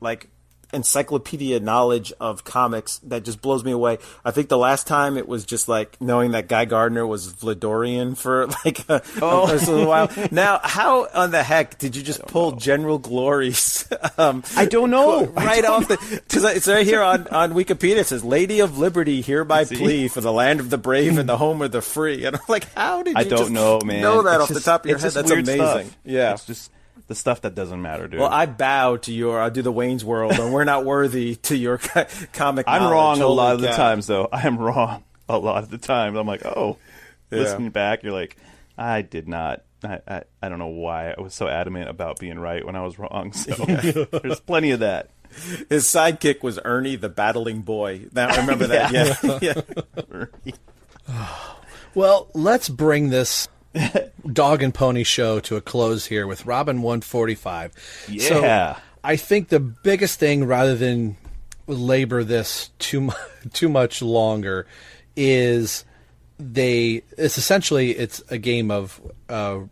encyclopedia knowledge of comics that just blows me away. I think the last time it was just like knowing that Guy Gardner was Vladorian for like a little while. Now, how on the heck did you just pull General Glory's? I don't know. Right off because it's right here on Wikipedia. It says, "Lady of Liberty hereby plea for the land of the brave and the home of the free." And I'm like, how did you know that off the top of your head? That's amazing. Stuff. Yeah, it's just the stuff that doesn't matter, dude. Well, I bow to I'll do the Wayne's World, and we're not worthy to your comic I'm knowledge. wrong a lot of the times, though. I am wrong a lot of the times. I'm like, listening back, you're like, I did not. I don't know why I was so adamant about being right when I was wrong. So there's plenty of that. His sidekick was Ernie the Battling Boy. Now, remember that? Yeah. Well, let's bring this Dog and Pony show to a close here with Robin 145. Yeah. So I think the biggest thing, rather than labor this too much longer, is it's a game of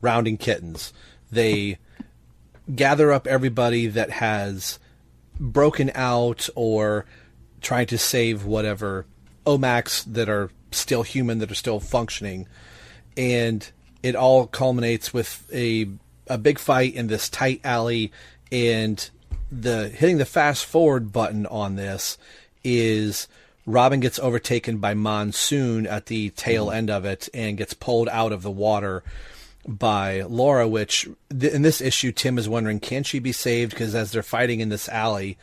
rounding kittens. They gather up everybody that has broken out or trying to save whatever O.M.A.Cs that are still human, that are still functioning, and it all culminates with a big fight in this tight alley, and hitting the fast forward button on this is Robin gets overtaken by Monsoon at the tail end of it and gets pulled out of the water by Laura, which in this issue Tim is wondering, can she be saved? Because as they're fighting in this alley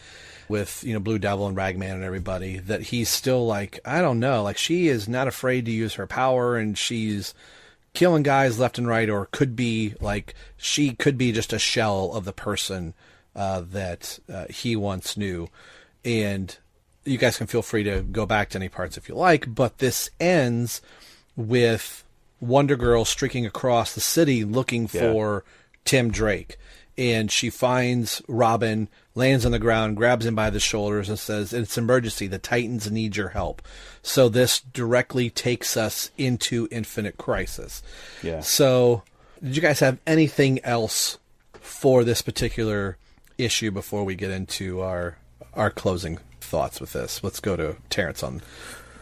with Blue Devil and Ragman and everybody, that he's still like, I don't know, like she is not afraid to use her power, and she's killing guys left and right, or could be like she could be just a shell of the person that he once knew. And you guys can feel free to go back to any parts if you like, but this ends with Wonder Girl streaking across the city looking for Tim Drake, and she finds Robin, lands on the ground, grabs him by the shoulders, and says, "It's an emergency. The Titans need your help." So this directly takes us into Infinite Crisis. Yeah. So did you guys have anything else for this particular issue before we get into our our closing thoughts with this. Let's go to Terrence on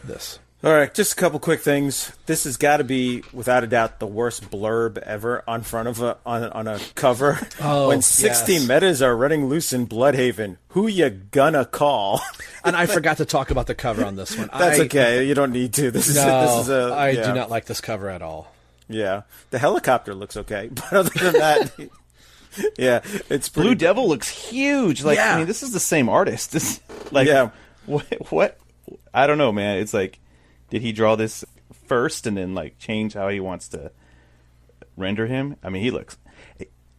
this. All right, just a couple quick things. This has got to be, without a doubt, the worst blurb ever on front of on a cover. Oh, when 60 yes. metas are running loose in Bloodhaven, who you gonna call? And I forgot to talk about the cover on this one. That's okay. You don't need to. I do not like this cover at all. Yeah, the helicopter looks okay, but other than that, yeah, it's pretty. Blue Devil looks huge. Like, Yeah. I mean, this is the same artist. This, like, Yeah. what? I don't know, man. It's like, did he draw this first and then like change how he wants to render him? I mean, he looks.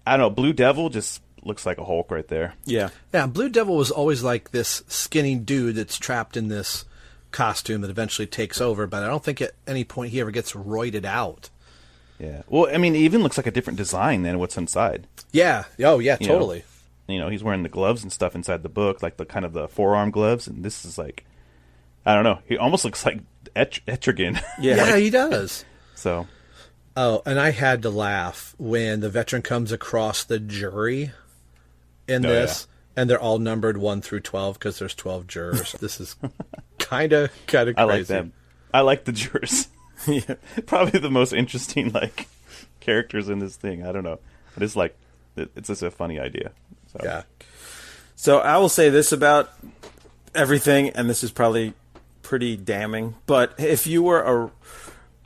I don't know. Blue Devil just looks like a Hulk right there. Yeah. Yeah, Blue Devil was always like this skinny dude that's trapped in this costume that eventually takes over, but I don't think at any point he ever gets roided out. Yeah. Well, I mean, it even looks like a different design than what's inside. Yeah. Oh, yeah, You totally. know, he's wearing the gloves and stuff inside the book, like the kind of the forearm gloves, and this is like, I don't know. He almost looks like Etrigan. Yeah, he does. So. Oh, and I had to laugh when the veteran comes across the jury in this, and they're all numbered 1 through 12 because there's 12 jurors. This is kind of crazy. I like them. I like the jurors. Yeah. Probably the most interesting like characters in this thing. I don't know. I just like it's just a funny idea. So. Yeah. So I will say this about everything, and this is probably pretty damning, but if you were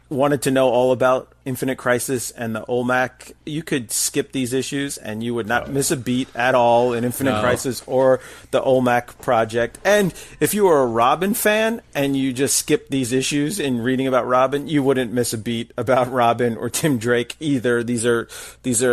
wanted to know all about Infinite Crisis and the O.M.A.C, you could skip these issues and you would not miss a beat at all in Infinite Crisis or the O.M.A.C Project. And if you were a Robin fan and you just skipped these issues in reading about Robin, you wouldn't miss a beat about Robin or Tim Drake either. These are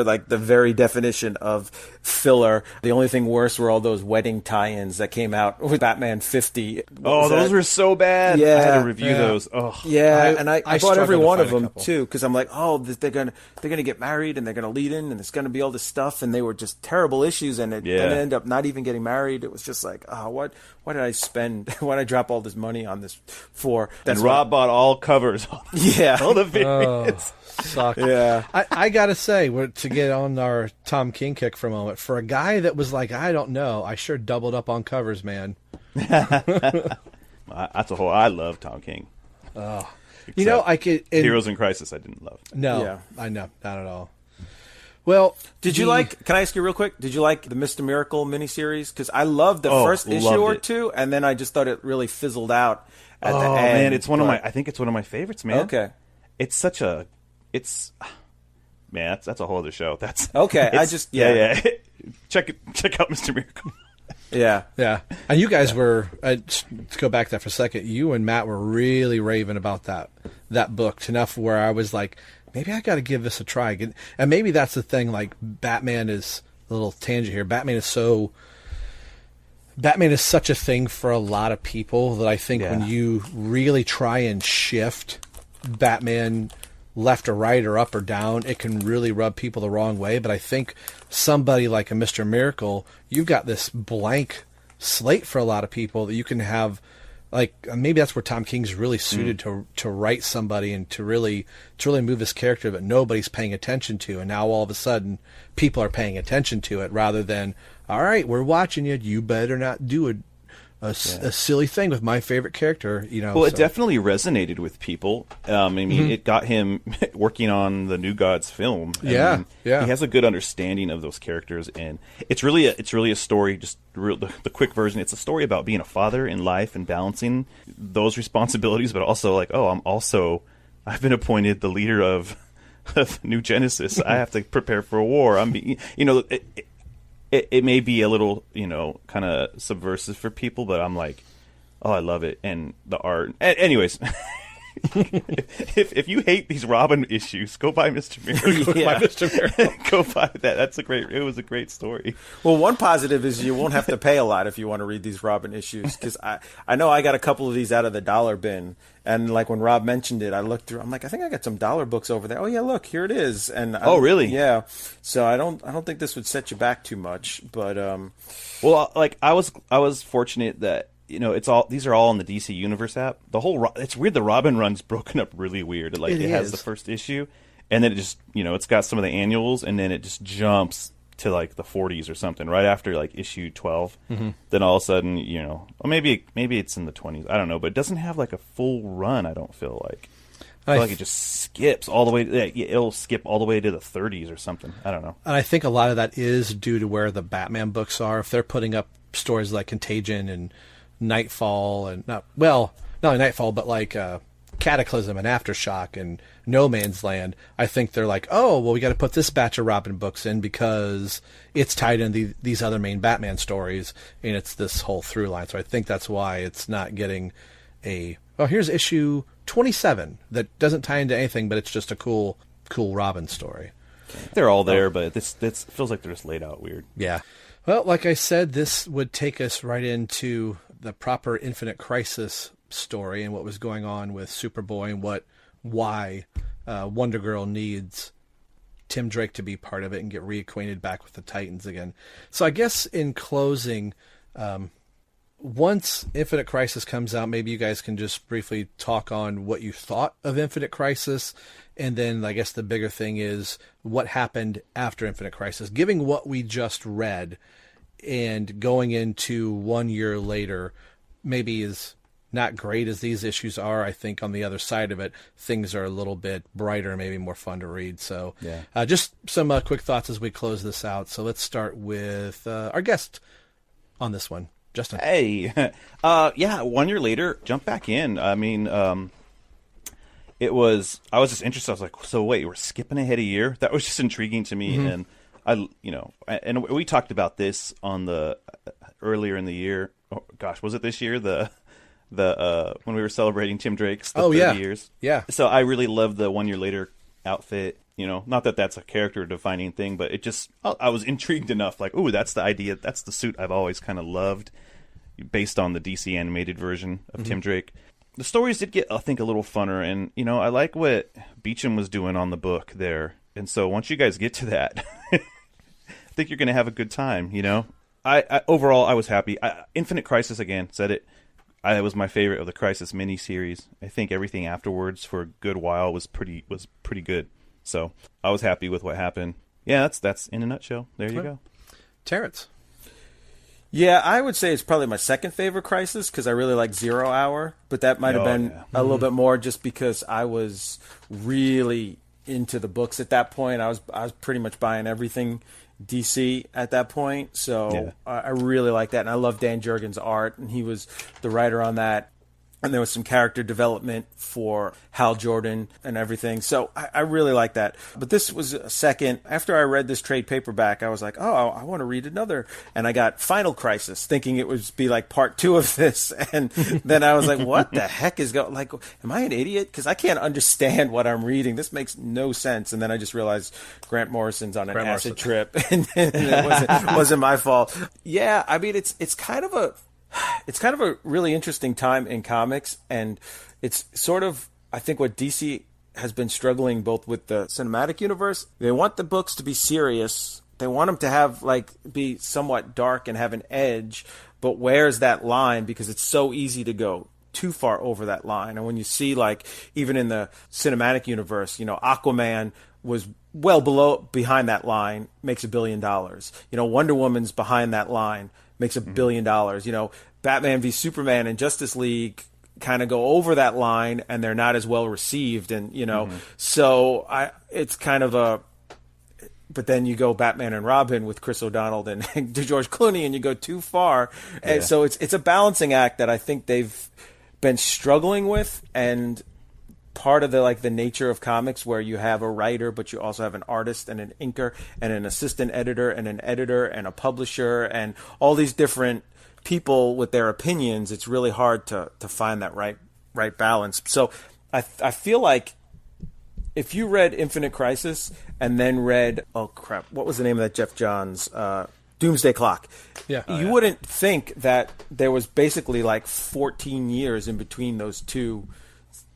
like the very definition of filler. The only thing worse were all those wedding tie-ins that came out with Batman 50. Oh, those were so bad. Yeah. I had to review those. Oh. Yeah, and I bought struggled every to one find of a them couple. too because I'm like, oh, they're gonna get married and they're gonna lead in and there's gonna be all this stuff, and they were just terrible issues, and it didn't end up not even getting married. It was just like, oh, what did I spend? Why did I drop all this money on this for? And Rob bought all covers. Yeah, all the variants. Suck. Yeah, I gotta say, to get on our Tom King kick for a moment, for a guy that was like, I don't know, I sure doubled up on covers, man. That's a whole. I love Tom King. Oh, you know, I could Heroes in Crisis. I didn't love. No, Yeah. I know, not at all. Well, did you like? Can I ask you real quick? Did you like the Mr. Miracle miniseries? Because I loved the first issue or two, and then I just thought it really fizzled out at the end. Man, it's one of my. I think it's one of my favorites, man. Okay, it's such a. It's man, that's a whole other show. That's okay. I just yeah. Check out Mr. Miracle. Yeah. And you guys were, to go back to that for a second, you and Matt were really raving about that book to enough where I was like, maybe I got to give this a try. And maybe that's the thing, like, Batman is, a little tangent here, Batman is such a thing for a lot of people that I think when you really try and shift Batman left or right or up or down, it can really rub people the wrong way. But I think somebody like a Mr. Miracle, you've got this blank slate for a lot of people that you can have, like, maybe that's where Tom King's really suited to write somebody and to really move this character that nobody's paying attention to, and now all of a sudden people are paying attention to it rather than, all right, we're watching you, you better not do a silly thing with my favorite character, you know. Well, it definitely resonated with people. I mean, it got him working on the New Gods film. He has a good understanding of those characters, and it's really a story. Just the quick version. It's a story about being a father in life and balancing those responsibilities, but also like, I've been appointed the leader of New Genesis. I have to prepare for a war. It may be a little, kind of subversive for people, but I'm like, oh, I love it. And the art. Anyways, if you hate these Robin issues, go buy Mr. Miracle. Go buy that. It was a great story. Well, one positive is you won't have to pay a lot if you want to read these Robin issues, because I know I got a couple of these out of the dollar bin. And like when Rob mentioned it, I looked through. I'm like, I think I got some dollar books over there. Oh yeah, look, here it is. And really? Yeah. So I don't think this would set you back too much. But well, like I was fortunate that these are all in the DC Universe app. It's weird. The Robin run's broken up really weird. Like it has the first issue, and then it just it's got some of the annuals, and then it just jumps to like the 40s or something, right after like issue 12. Then all of a sudden, or maybe it's in the 20s. I don't know, but it doesn't have like a full run. I don't feel like. I feel like it just skips all the way. It'll skip all the way to the 30s or something. I don't know. And I think a lot of that is due to where the Batman books are. If they're putting up stories like Contagion and Nightfall, and not only Nightfall, but like Cataclysm and Aftershock and No Man's Land, I think they're like, oh, well, we got to put this batch of Robin books in because it's tied in these other main Batman stories, and it's this whole through line. So I think that's why it's not getting here's issue 27 that doesn't tie into anything, but it's just a cool Robin story. They're all there, but this feels like they're just laid out weird. Yeah. Well, like I said, this would take us right into the proper Infinite Crisis story and what was going on with Superboy and why Wonder Girl needs Tim Drake to be part of it and get reacquainted back with the Titans again. So I guess in closing, once Infinite Crisis comes out, maybe you guys can just briefly talk on what you thought of Infinite Crisis. And then I guess the bigger thing is what happened after Infinite Crisis. Given what we just read and going into 1 year later, maybe is not great as these issues are. I think on the other side of it, things are a little bit brighter, maybe more fun to read. So just some quick thoughts as we close this out. So let's start with our guest on this one. Justin. Hey, 1 year later, jump back in. I mean, I was just interested. I was like, so wait, we're skipping ahead a year? That was just intriguing to me. And and we talked about this on the earlier in the year. Oh, gosh, was it this year? The when we were celebrating Tim Drake's 30 years. Yeah. So I really loved the 1 year later outfit. Not that that's a character defining thing, but it just, I was intrigued enough. Like, ooh, that's the idea. That's the suit I've always kind of loved based on the DC animated version of Tim Drake. The stories did get, I think, a little funner. And, I like what Beecham was doing on the book there. And so once you guys get to that, I think you're going to have a good time, I overall, I was happy. Infinite Crisis, again, said it. It was my favorite of the Crisis miniseries. I think everything afterwards for a good while was pretty good. So I was happy with what happened. Yeah, that's in a nutshell. There you go. Terrence. Yeah, I would say it's probably my second favorite Crisis because I really like 0 Hour, but that might have been a little bit more just because I was really into the books at that point. I was pretty much buying everything DC at that point, so I really like that, and I love Dan Jurgens' art, and he was the writer on that. And there was some character development for Hal Jordan and everything. So I really like that. But this was a second. After I read this trade paperback, I was like, oh, I want to read another. And I got Final Crisis, thinking it would be like part 2 of this. And then I was like, what the heck is going on? Like, am I an idiot? Because I can't understand what I'm reading. This makes no sense. And then I just realized Grant Morrison's on an acid trip. And it wasn't my fault. Yeah, I mean, it's kind of a really interesting time in comics, and it's sort of, I think, what DC has been struggling both with the cinematic universe. They want the books to be serious. They want them to have, be somewhat dark and have an edge, but where's that line? Because it's so easy to go too far over that line. And when you see, even in the cinematic universe, Aquaman was well behind that line, makes $1 billion. Wonder Woman's behind that line, makes $1 billion. Batman v Superman and Justice League kind of go over that line, and they're not as well received. And so it's kind of a. But then you go Batman and Robin with Chris O'Donnell and George Clooney, and you go too far. Yeah. And so it's a balancing act that I think they've been struggling with, and part of the nature of comics where you have a writer, but you also have an artist and an inker and an assistant editor and an editor and a publisher and all these different people with their opinions. It's really hard to find that right balance. So I feel like if you read Infinite Crisis and then read, oh crap, what was the name of that Jeff Johns Doomsday Clock? You wouldn't think that there was basically 14 years in between those two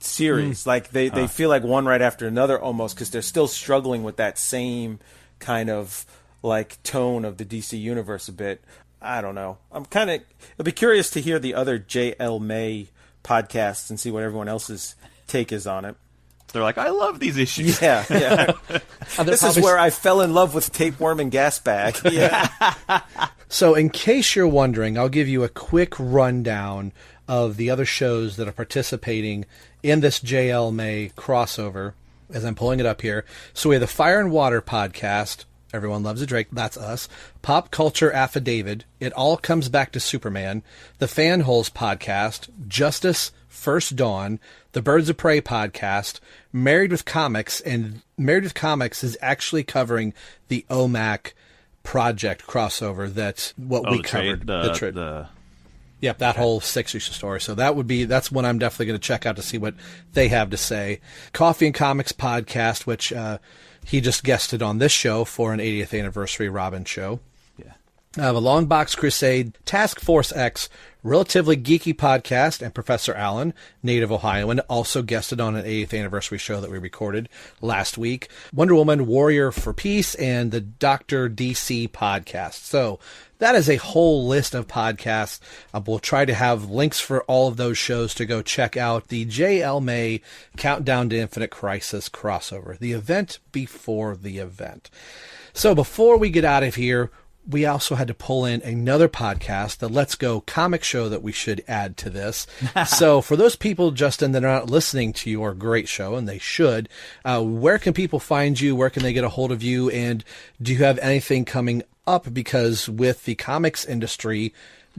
series. They feel like one right after another almost, because they're still struggling with that same kind of tone of the DC universe a bit. I don't know. I'll be curious to hear the other JLMay podcasts and see what everyone else's take is on it. They're like, I love these issues. Yeah. This is where I fell in love with Tapeworm and Gas Bag. Yeah. So in case you're wondering, I'll give you a quick rundown of the other shows that are participating in this JLMay crossover as I'm pulling it up here. So we have the Fire and Water podcast. Everyone Loves a Drake. That's us. Pop Culture Affidavit. It All Comes Back to Superman. The Fanholes podcast. Justice First Dawn. The Birds of Prey podcast. Married with Comics. And Married with Comics is actually covering the O.M.A.C Project crossover. That's what we covered. Yep, that whole 6-issue story. So that's one I'm definitely going to check out to see what they have to say. Coffee and Comics podcast, which he just guested on this show for an 80th anniversary Robin show. Yeah. The Long Box Crusade, Task Force X, Relatively Geeky podcast, and Professor Allen, native Ohioan, also guested on an 80th anniversary show that we recorded last week. Wonder Woman, Warrior for Peace, and the Dr. DC podcast. So that is a whole list of podcasts. We'll try to have links for all of those shows to go check out the JLMay Countdown to Infinite Crisis crossover, the event before the event. So before we get out of here, we also had to pull in another podcast, the Let's Go comic show, that we should add to this. So for those people, Justin, that are not listening to your great show, and they should, where can people find you? Where can they get a hold of you? And do you have anything coming up? Because with the comics industry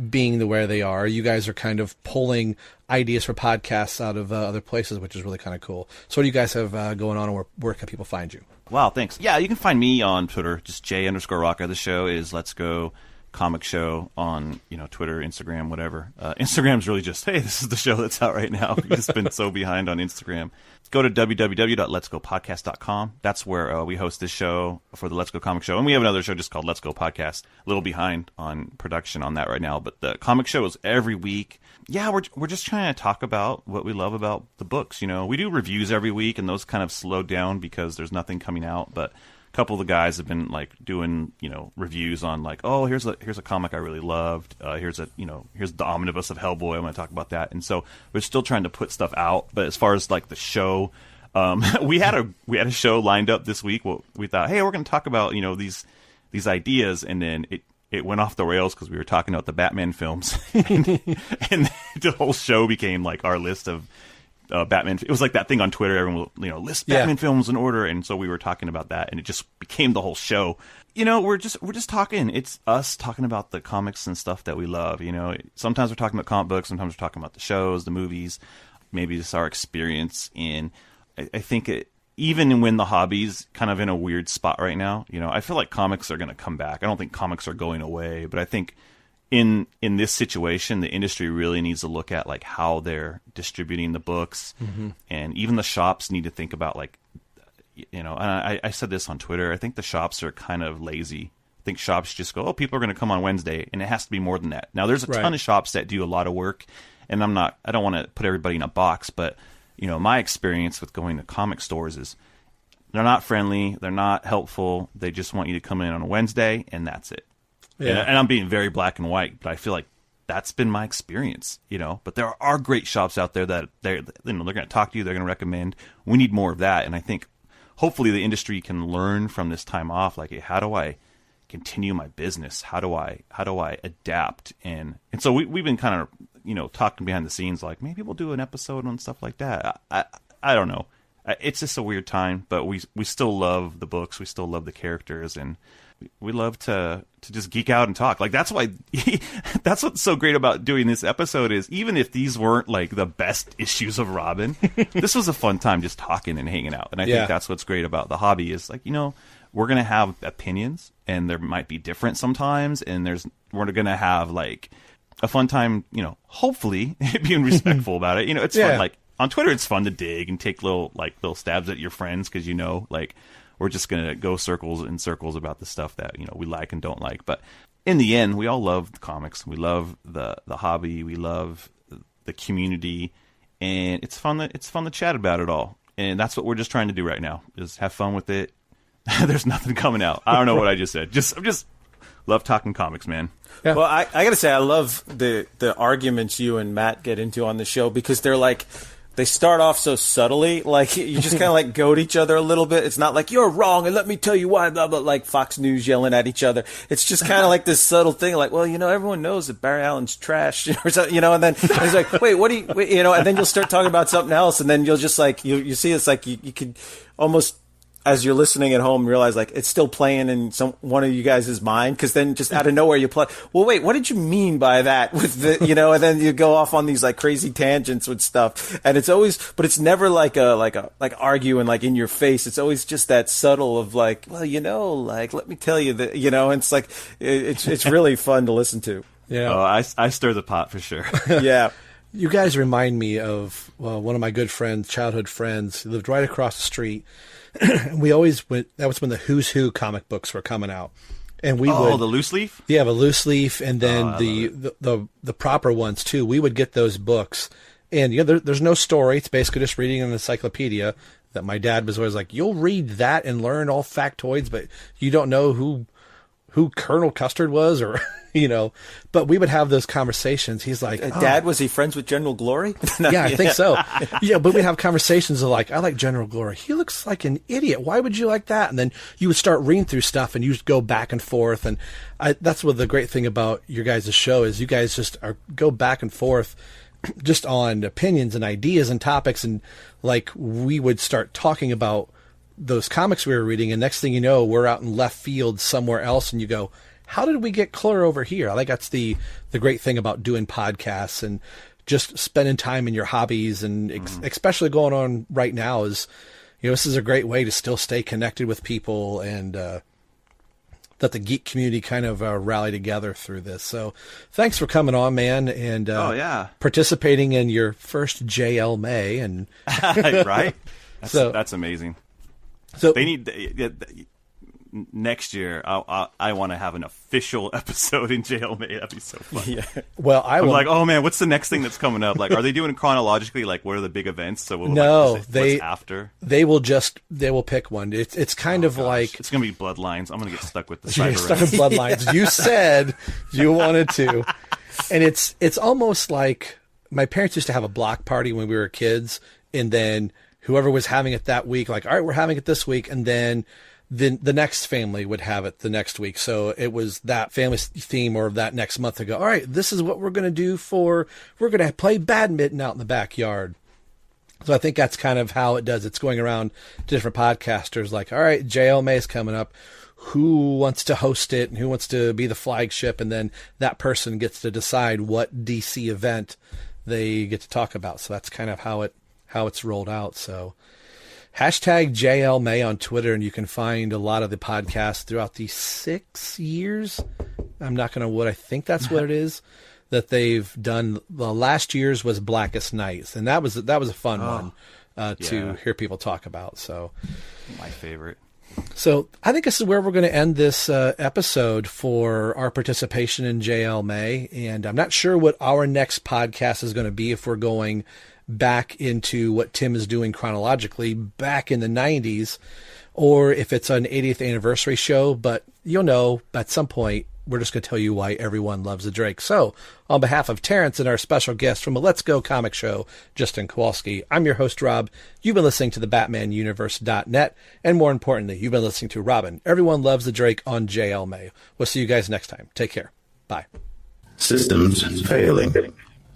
being where they are, you guys are kind of pulling ideas for podcasts out of other places, which is really kind of cool. So what do you guys have going on, and where can people find you? Wow, thanks. Yeah, you can find me on Twitter, just J_Rocker. The show is Let's Go Comic Show on, Twitter, Instagram, whatever. Instagram's really just, hey, this is the show that's out right now. We've just been so behind on Instagram. Go to www.letsgopodcast.com. That's where we host this show for the Let's Go Comic Show. And we have another show just called Let's Go Podcast. A little behind on production on that right now. But the comic show is every week. Yeah, we're just trying to talk about what we love about the books. We do reviews every week, and those kind of slowed down because there's nothing coming out. But a couple of the guys have been doing reviews on oh, here's a comic I really loved. Here's the omnibus of Hellboy. I'm going to talk about that. And so we're still trying to put stuff out. But as far as the show, we had a show lined up this week. Well, we thought, hey, we're going to talk about these ideas, and then it went off the rails because we were talking about the Batman films, and the whole show became our list of Batman. It was like that thing on Twitter. Everyone will list Batman films in order, and so we were talking about that, and it just became the whole show. We're just talking. It's us talking about the comics and stuff that we love. Sometimes we're talking about comic books, sometimes we're talking about the shows, the movies, maybe just our experience in. I think even when the hobby's kind of in a weird spot right now, I feel like comics are going to come back. I don't think comics are going away, but I think in this situation, the industry really needs to look at how they're distributing the books, and even the shops need to think about and I said this on Twitter. I think the shops are kind of lazy. I think shops just go, oh, people are going to come on Wednesday, and it has to be more than that. Now, there's a ton of shops that do a lot of work, and I don't want to put everybody in a box, but my experience with going to comic stores is they're not friendly, they're not helpful. They just want you to come in on a Wednesday, and that's it. Yeah. And I'm being very black and white, but I feel like that's been my experience, But there are great shops out there that they're going to talk to you, they're going to recommend. We need more of that, and I think hopefully the industry can learn from this time off. Hey, how do I continue my business? How do I adapt? And so we've been kind of talking behind the scenes, maybe we'll do an episode on stuff like that. I don't know. It's just a weird time, but we still love the books. We still love the characters, and we love to just geek out and talk. That's why that's what's so great about doing this episode is even if these weren't the best issues of Robin, this was a fun time just talking and hanging out. And I think that's what's great about the hobby is we're going to have opinions, and there might be different sometimes, and we're going to have a fun time, hopefully being respectful about it. It's fun. On Twitter, it's fun to dig and take little stabs at your friends because we're just gonna go circles and circles about the stuff that we like and don't like. But in the end, we all love the comics. We love the hobby. We love the community, and it's fun to chat about it all. And that's what we're just trying to do right now: is have fun with it. There's nothing coming out. I don't know what I just said. I'm just love talking comics, man. Yeah. Well, I gotta say, I love the arguments you and Matt get into on the show because they're they start off so subtly, like you just kind of like goad each other a little bit. It's not like you're wrong and let me tell you why, blah, blah, like Fox News yelling at each other. It's just kind of like this subtle thing, like, well, everyone knows that Barry Allen's trash, or something, and then it's like, wait, what do you, and then you'll start talking about something else, and then you'll just like, you see, it's like you could almost, as you're listening at home, realize like it's still playing in one of you guys' mind, because then just out of nowhere you play, well, wait, what did you mean by that with the, and then you go off on these like crazy tangents with stuff, and it's always, but it's never like arguing like in your face. It's always just that subtle of like, well, like let me tell you that, and it's like it's really fun to listen to. Yeah, oh, I stir the pot for sure. Yeah. You guys remind me of one of my good friends, childhood friends, who lived right across the street. We always went. That was when the Who's Who comic books were coming out, and we would the loose leaf. Yeah, the loose leaf, and then the proper ones too. We would get those books, and there's no story. It's basically just reading an encyclopedia. That my dad was always like, "You'll read that and learn all factoids, but you don't know who Colonel Custard was," or But we would have those conversations. He's like, Dad, was he friends with General Glory? No, yeah, I think so. Yeah, but we'd have conversations of like, I like General Glory. He looks like an idiot. Why would you like that? And then you would start reading through stuff, and you just go back and forth. And that's what the great thing about your guys' show is. You guys just go back and forth, just on opinions and ideas and topics. And like we would start talking about those comics we were reading, and next thing you know, we're out in left field somewhere else, and you go, how did we get clear over here? I think that's the great thing about doing podcasts and just spending time in your hobbies, and especially going on right now is, this is a great way to still stay connected with people, and that the geek community kind of rally together through this. So thanks for coming on, man, and participating in your first JLMay. And right? That's amazing. So they need next year. I want to have an official episode in JLMay. That'd be so fun. Yeah. Well, I'm like, oh man, what's the next thing that's coming up? Like, are they doing it chronologically? Like, what are the big events? So what's after. They will pick one. It's kind of like it's gonna be Bloodlines. I'm gonna get stuck with the cyber. Stuck with Bloodlines. You said you wanted to, and it's almost like my parents used to have a block party when we were kids, and then whoever was having it that week, like, all right, we're having it this week, and then the next family would have it the next week. So it was that family theme, or that next month to go, all right, this is what we're going to do we're going to play badminton out in the backyard. So I think that's kind of how it does. It's going around to different podcasters like, all right, JLMay is coming up. Who wants to host it and who wants to be the flagship? And then that person gets to decide what DC event they get to talk about. So that's kind of how it's rolled out. So hashtag JLMay on Twitter, and you can find a lot of the podcasts throughout the 6 years. I'm not going to I think that's what it is that they've done. The last year's was Blackest Nights, and that was a fun one to hear people talk about. So my favorite. So I think this is where we're going to end this episode for our participation in JLMay, and I'm not sure what our next podcast is going to be, if we're going back into what Tim is doing chronologically back in the 90s, or if it's an 80th anniversary show. But you'll know at some point. We're just going to tell you why everyone loves the Drake. So on behalf of Terrence and our special guest from a Let's Go comic show, Justin Kowalski, I'm your host, Rob. You've been listening to the BatmanUniverse.net, and more importantly, you've been listening to Robin. Everyone loves the Drake on JLMay. We'll see you guys next time. Take care. Bye. Systems failing.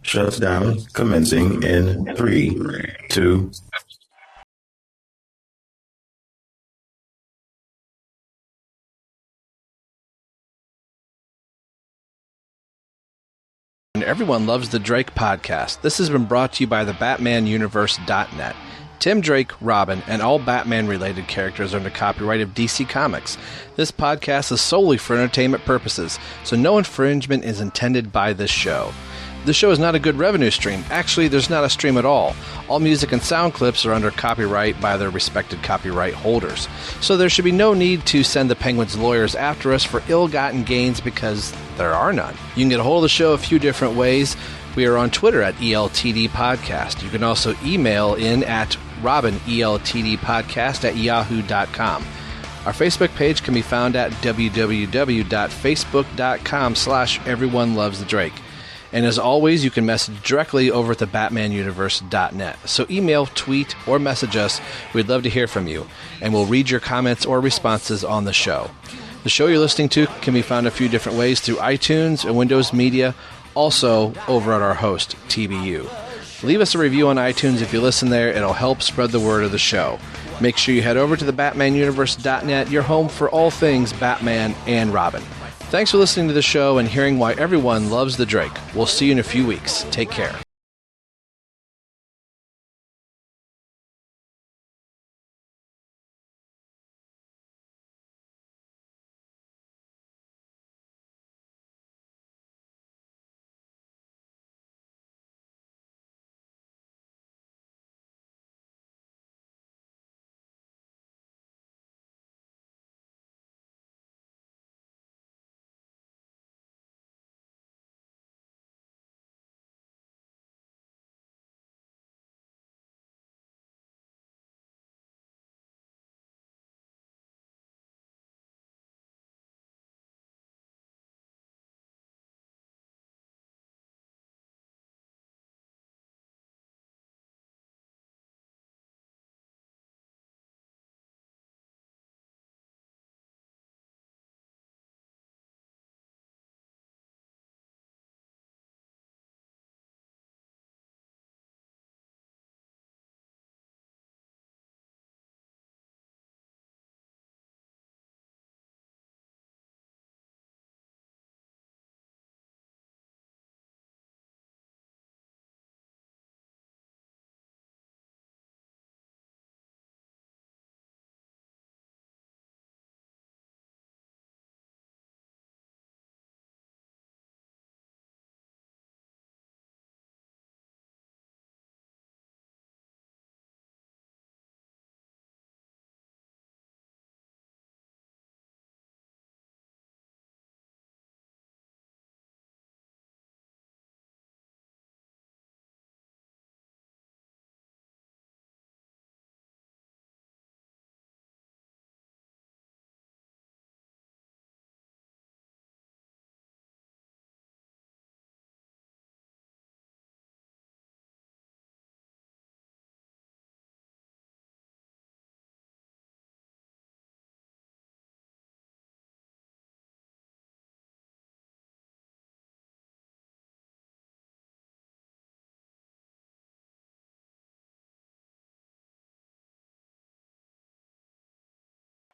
Shuts down commencing in 3, 2. Everyone loves the Drake podcast. This has been brought to you by the BatmanUniverse.net. Tim Drake, Robin, and all Batman-related characters are under copyright of DC Comics. This podcast is solely for entertainment purposes, so no infringement is intended by this show. This show is not a good revenue stream. Actually, there's not a stream at all. All music and sound clips are under copyright by their respected copyright holders. So there should be no need to send the Penguins lawyers after us for ill-gotten gains, because there are none. You can get a hold of the show a few different ways. We are on Twitter at ELTD Podcast. You can also email in at robineltdpodcast@yahoo.com. Our Facebook page can be found at www.facebook.com/everyonelovesthedrake. And as always, you can message directly over at the BatmanUniverse.net. So email, tweet, or message us. We'd love to hear from you, and we'll read your comments or responses on the show. The show you're listening to can be found a few different ways through iTunes and Windows Media, also over at our host, TBU. Leave us a review on iTunes if you listen there. It'll help spread the word of the show. Make sure you head over to the BatmanUniverse.net, your home for all things Batman and Robin. Thanks for listening to the show and hearing why everyone loves the Drake. We'll see you in a few weeks. Take care.